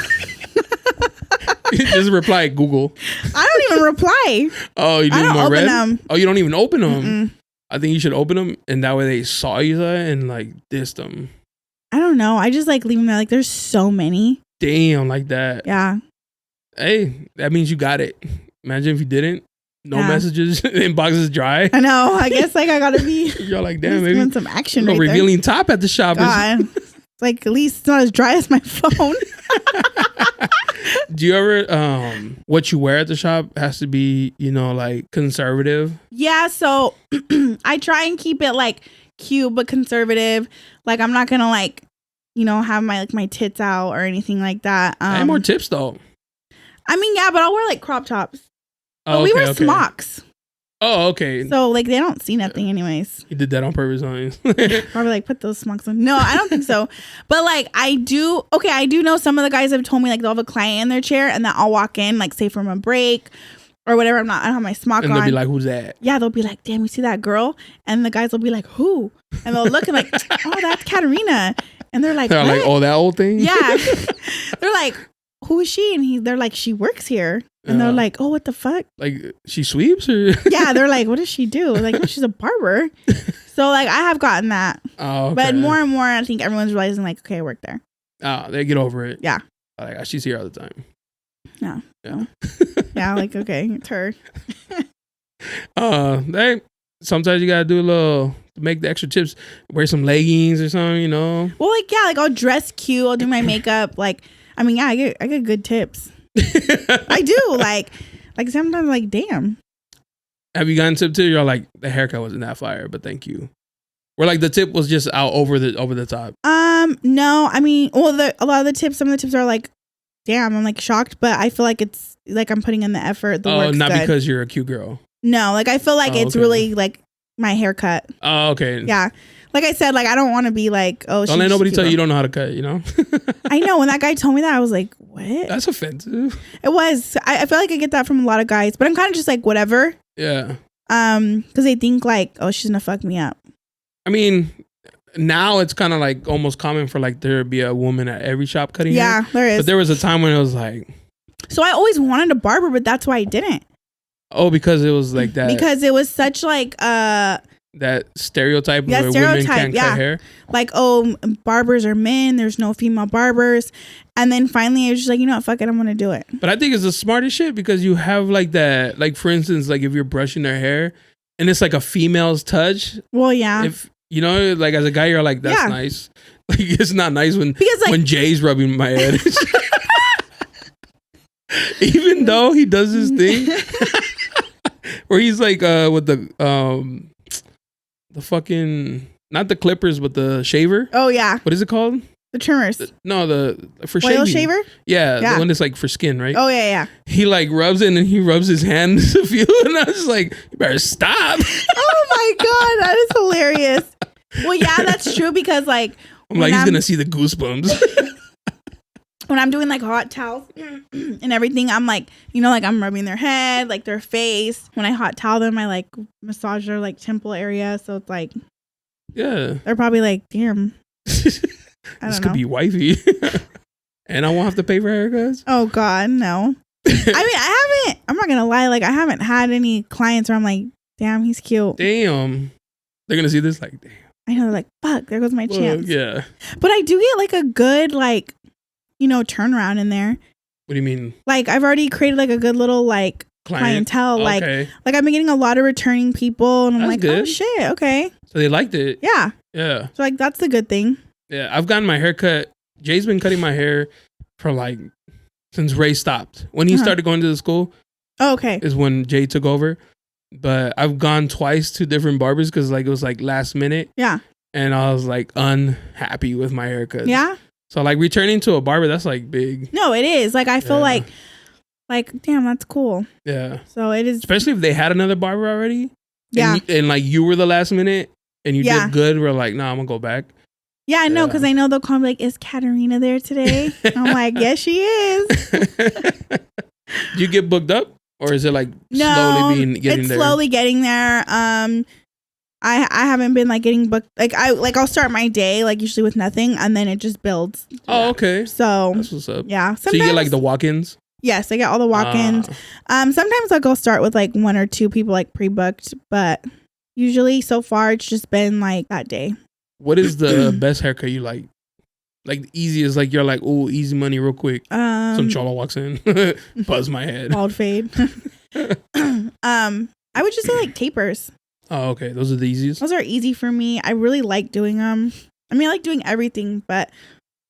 Just reply Google. I don't even reply. Oh, you do I don't more open red? them. Oh, you don't even open them? Mm-mm. I think you should open them and that way they saw you and like dissed them. I don't know. I just like leave them there. Like there's so many. Damn, like that. Yeah. Hey, that means you got it. Imagine if you didn't. No messages. Inbox is dry. I know. I guess like I gotta be. You're like, damn, maybe want some action. No right revealing there. top at the shop. God. It's like at least it's not as dry as my phone. Do you ever what you wear at the shop has to be, like conservative? Yeah, so I try and keep it like cute but conservative. Like I'm not gonna like, have my tits out or anything like that. Hey, more tips though. I mean, yeah, but I'll wear like crop tops. But Oh, we wear smocks. Oh, okay. So like they don't see nothing anyways. You did that on purpose, huh? Probably like put those smocks on. No, I don't think so. But like I do know some of the guys have told me like they'll have a client in their chair and that I'll walk in like say from a break or whatever. I don't have my smock on. And they'll be like, who's that? Yeah, they'll be like, damn, you see that girl? And the guys will be like, who? And they'll look and like, oh, that's Katarina. And they're like, they're like, oh, that old thing? Yeah. They're like, who is she? And they're like, she works here. And they're like, oh, what the fuck? Like, she sweeps? Or? Yeah, they're like, what does she do? Like, oh, she's a barber. So, like, I have gotten that. Oh, okay. But more and more, I think everyone's realizing, like, okay, I work there. Oh, they get over it. Yeah. Like, she's here all the time. No. Yeah. Yeah, like, okay, it's her. Sometimes you gotta do a little to make the extra tips. Wear some leggings or something, Well, like, yeah, like I'll dress cute. I'll do my makeup. Like, I mean, yeah, I get good tips. I do. Like sometimes, like, damn. Have you gotten tip too? You're like, the haircut wasn't that fire, but thank you. Or like the tip was just out over the top. No, I mean, well, a lot of the tips, some of the tips are like, damn, I'm like shocked, but I feel like it's like I'm putting in the effort. The work's not good. Because you're a cute girl. No, like I feel like it's really like my haircut. Oh, okay. Yeah. Like I said, like I don't want to be like, oh, don't let nobody tell you don't know how to cut, I know. When that guy told me that, I was like, what? That's offensive. It was. I feel like I get that from a lot of guys, but I'm kind of just like, whatever. Yeah. Because they think like, oh, she's gonna fuck me up. I mean, now it's kind of like almost common for like there to be a woman at every shop cutting hair. Yeah, there is. But there was a time when it was like, so I always wanted a barber, but that's why I didn't. oh, because it was like that. Because it was such like that stereotype Yeah, where stereotype, women can't yeah. cut hair. like, oh, barbers are men. There's no female barbers. And then finally I was just like, you know what? Fuck it. I'm going to do it. But I think it's the smartest shit because you have like that, like for instance, like if you're brushing their hair and it's like a female's touch. Well, yeah. If you know, like as a guy, you're like, that's Yeah. nice. Like it's not nice when Because, like- when Jay's rubbing my head. Even though he does his thing, where he's like with the fucking not the clippers but the shaver. Oh, yeah. What is it called? The trimmers. No, the for Oil shaving. shaver? Yeah, Yeah. the one that's like for skin, right? Oh, yeah. He like rubs it and he rubs his hands a few, and I was like, you better stop. Oh, my God. That is hilarious. Well, yeah, that's true because like. I'm like, he's gonna see the goosebumps. When I'm doing like hot towels and everything, I'm like, you know, like I'm rubbing their head, like their face. When I hot towel them, I like massage their like temple area. So it's like, Yeah. they're probably like, damn. This could be wifey. And I won't have to pay for haircuts. Oh God, no. I'm not gonna lie, like I haven't had any clients where I'm like, damn, he's cute. Damn. They're gonna see this like, damn. I know, they're like, fuck, there goes my Well, chance. yeah. But I do get like a good like, you know, turnaround in there. What do you mean? Like I've already created like a good little like clientele. Okay. Like I've been getting a lot of returning people and I'm That's like, good. oh shit, okay. So they liked it. Yeah. Yeah. So like that's the good thing. Yeah. I've gotten my hair cut. Jay's been cutting my hair for like since Ray stopped. When he started going to the school. Oh, okay. Is when Jay took over. But I've gone twice to different barbers because like it was like last minute. Yeah. And I was like unhappy with my haircut. Yeah. So like returning to a barber, that's like big. No, it is. Like I feel like damn, that's cool. Yeah. So it is. Especially if they had another barber already. Yeah. And like you were the last minute and you did good. We're like, nah, I'm gonna go back. Yeah, I know, because I know they'll call me like, is Katarina there today? I'm like, yes, she is. Do you get booked up? Or is it like getting there? It's slowly getting there. I haven't been like getting booked. Like I'll start my day like usually with nothing and then it just builds. Oh, okay. So that's what's up. Yeah. So you get like the walk-ins? Yes, I get all the walk-ins. Sometimes like I'll start with like one or two people like pre-booked, but usually so far it's just been like that day. What is the best haircut you like? Like the easiest, like you're like, oh, easy money real quick. Some cholo walks in, buzz my head. Bald fade. I would just say like tapers. Oh, okay. Those are the easiest. Those are easy for me. I really like doing them. I mean, I like doing everything, but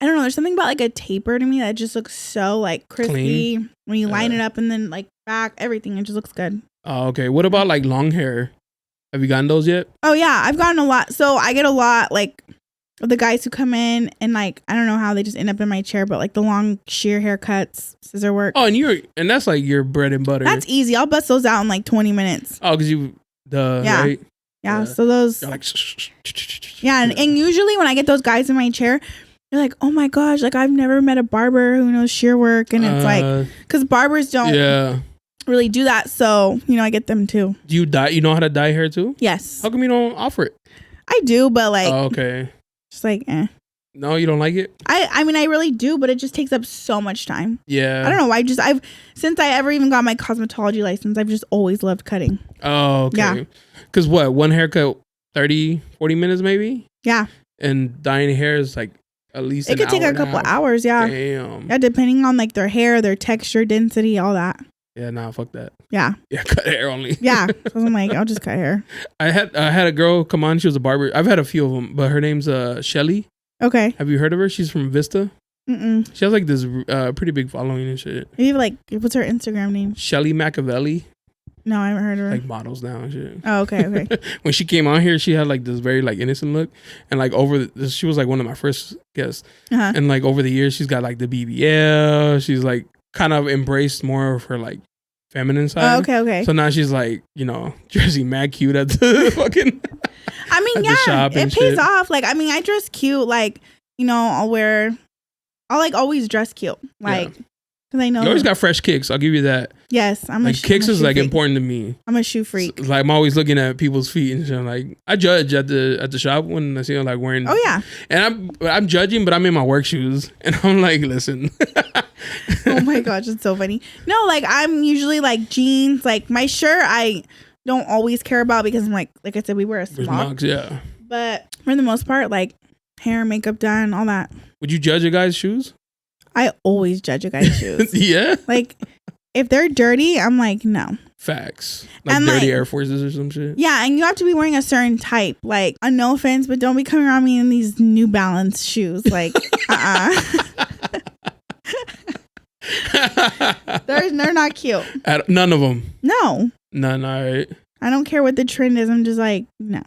I don't know. There's something about like a taper to me that just looks so like crispy when you line it up and then like back, everything. It just looks good. Oh, okay. What about like long hair? Have you gotten those yet? Oh yeah, I've gotten a lot. So I get a lot like of the guys who come in and like I don't know how they just end up in my chair, but like the long sheer haircuts, scissor work. Oh, and that's like your bread and butter. That's easy. I'll bust those out in like 20 minutes. Oh, because right? Yeah. So those. You're like, yeah, and usually when I get those guys in my chair, they're like, "Oh my gosh, like I've never met a barber who knows shear work," and it's like, because barbers don't really do that. So I get them too. Do you dye? You know how to dye hair too? Yes. How come you don't offer it? I do, but like, okay, just like, eh. No, you don't like it? I mean, I really do, but it just takes up so much time. Yeah. I don't know. Since I ever even got my cosmetology license, I've just always loved cutting. Oh, okay. Yeah. Because one haircut, 30, 40 minutes maybe? Yeah. And dyeing hair is like at least it could take a couple hours, yeah. Damn. Yeah, depending on like their hair, their texture, density, all that. Yeah, nah, fuck that. Yeah. Yeah, cut hair only. Yeah. So I'm like, I'll just cut hair. I had a girl come on. She was a barber. I've had a few of them, but her name's Shelly. Okay. Have you heard of her? She's from Vista. Mm-mm. She has like this pretty big following and shit. Maybe like, what's her Instagram name? Shelly Machiavelli. No, I haven't heard of her. Like models now and shit. Oh, okay. When she came on here, she had like this very like innocent look, and like she was like one of my first guests, and like over the years, she's got like the BBL. She's like kind of embraced more of her like feminine side. Oh, okay. So now she's like, Jersey mad cute at the fucking. I mean, yeah, it pays off. Like, I mean, I dress cute. Like, I'll like always dress cute. Like, Because I know You always got fresh kicks. I'll give you that. Yes, I'm like kicks is like freak. important to me. I'm a shoe freak. Like I'm always looking at people's feet and shit. Like I judge at the shop when I see them like wearing. Oh yeah. And I'm judging, but I'm in my work shoes, and I'm like, listen. Oh my gosh, it's so funny. No, like I'm usually like jeans. Like my shirt, I don't always care about because I'm like I said, we wear a smock. Yeah. But for the most part, like hair, makeup done, all that. Would you judge a guy's shoes? I always judge a guy's shoes. Yeah. Like if they're dirty, I'm like, no. Facts. Like and dirty like, Air Forces or some shit. Yeah, and you have to be wearing a certain type. Like, no offense, but don't be coming around me in these New Balance shoes. Like, they're not cute. None of them. No. None. All right. I don't care what the trend is. I'm just like, no.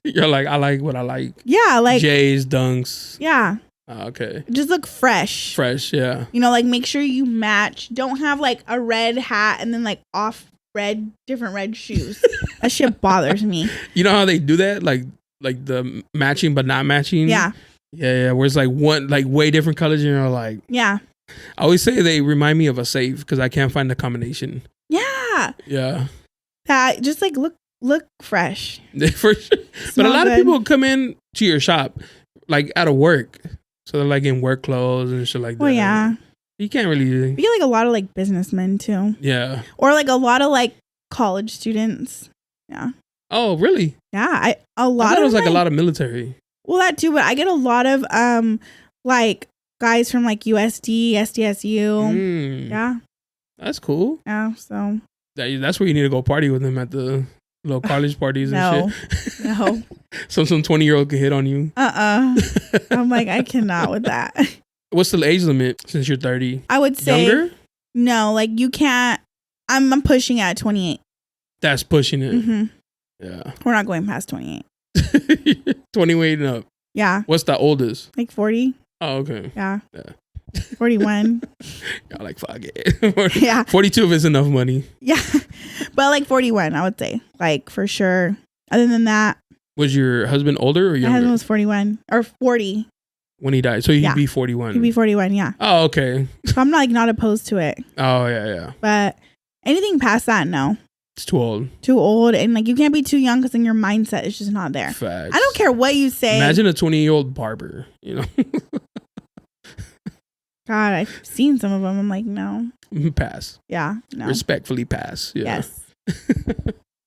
You're like, I like what I like. Yeah, like J's, Dunks. Yeah. Okay. Just look fresh. Fresh, yeah. You know, like make sure you match. Don't have like a red hat and then like different red shoes. That shit bothers me. You know how they do that? Like the matching but not matching? Yeah. Yeah. Where it's like one, like way different colors and you're like. Yeah. I always say they remind me of a safe because I can't find the combination. Yeah. Yeah. That just like look fresh. For sure. But a lot of people come in to your shop like out of work. So they're like in work clothes and shit like that. Well, yeah. You can't really. I feel like a lot of like businessmen too. Yeah. Or like a lot of like college students. Yeah. Oh, really? Yeah. I thought it was like a lot of military. Well, that too, but I get a lot of like guys from like USD, SDSU. Yeah. That's cool. Yeah. So that's where you need to go party with them at the little college parties and shit. No. Some 20-year-old could hit on you. I'm like, I cannot with that. What's the age limit since you're 30? I would say younger. No, like you can't. I'm pushing at 28. That's pushing it. Mm-hmm. Yeah. We're not going past 28. 28 and up. Yeah. What's the oldest? Like 40. Oh, okay. Yeah. 41. Y'all like, fuck it. Yeah. 42 is enough money. Yeah. But like 41, I would say. Like for sure. Other than that. Was your husband older or younger? My husband was 41 or 40. When he died. So he'd be 41. He'd be 41, yeah. Oh, okay. So I'm like not opposed to it. Oh, yeah. But anything past that, no. It's too old. Too old. And like you can't be too young because then your mindset is just not there. Facts. I don't care what you say. Imagine a 20-year-old barber, you know? God, I've seen some of them. I'm like, no. Pass. Yeah, no. Respectfully pass. Yeah. Yes.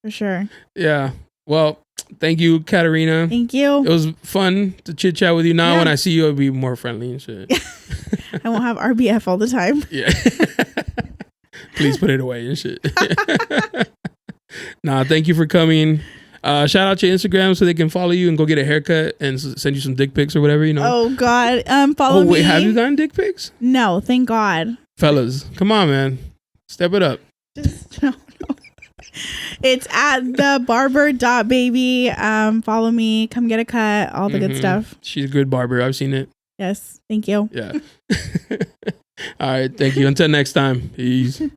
For sure. Yeah. Well, thank you, Katarina. Thank you. It was fun to chit chat with you. Now when I see you, I'll be more friendly and shit. I won't have RBF all the time. Yeah. Please put it away and shit. Nah, thank you for coming. Shout out your Instagram so they can follow you and go get a haircut and send you some dick pics or whatever, you know. Oh God. Follow me. Oh wait, have you gotten dick pics? No, thank God. Fellas, come on, man. Step it up. Just no. It's at the barber.baby. Follow me. Come get a cut. All the good stuff. She's a good barber. I've seen it. Yes. Thank you. Yeah. All right. Thank you. Until next time. Peace. Yeah.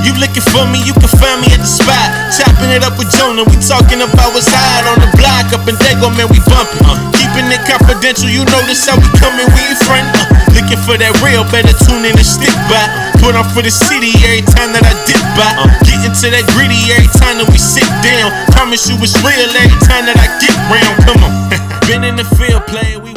You looking for me, you can find me at the spot. Chopping it up with JONA. We talking about what's hot on the block. Up in Dago, man, we bumping. Keeping it confidential, you know this how we coming, we in front. Looking for that real, better tune in and stick by. Put on for the city every time that I dip by. Getting to that gritty every time that we sit down. Promise you it's real every time that I get round. Come on. Been in the field playing, we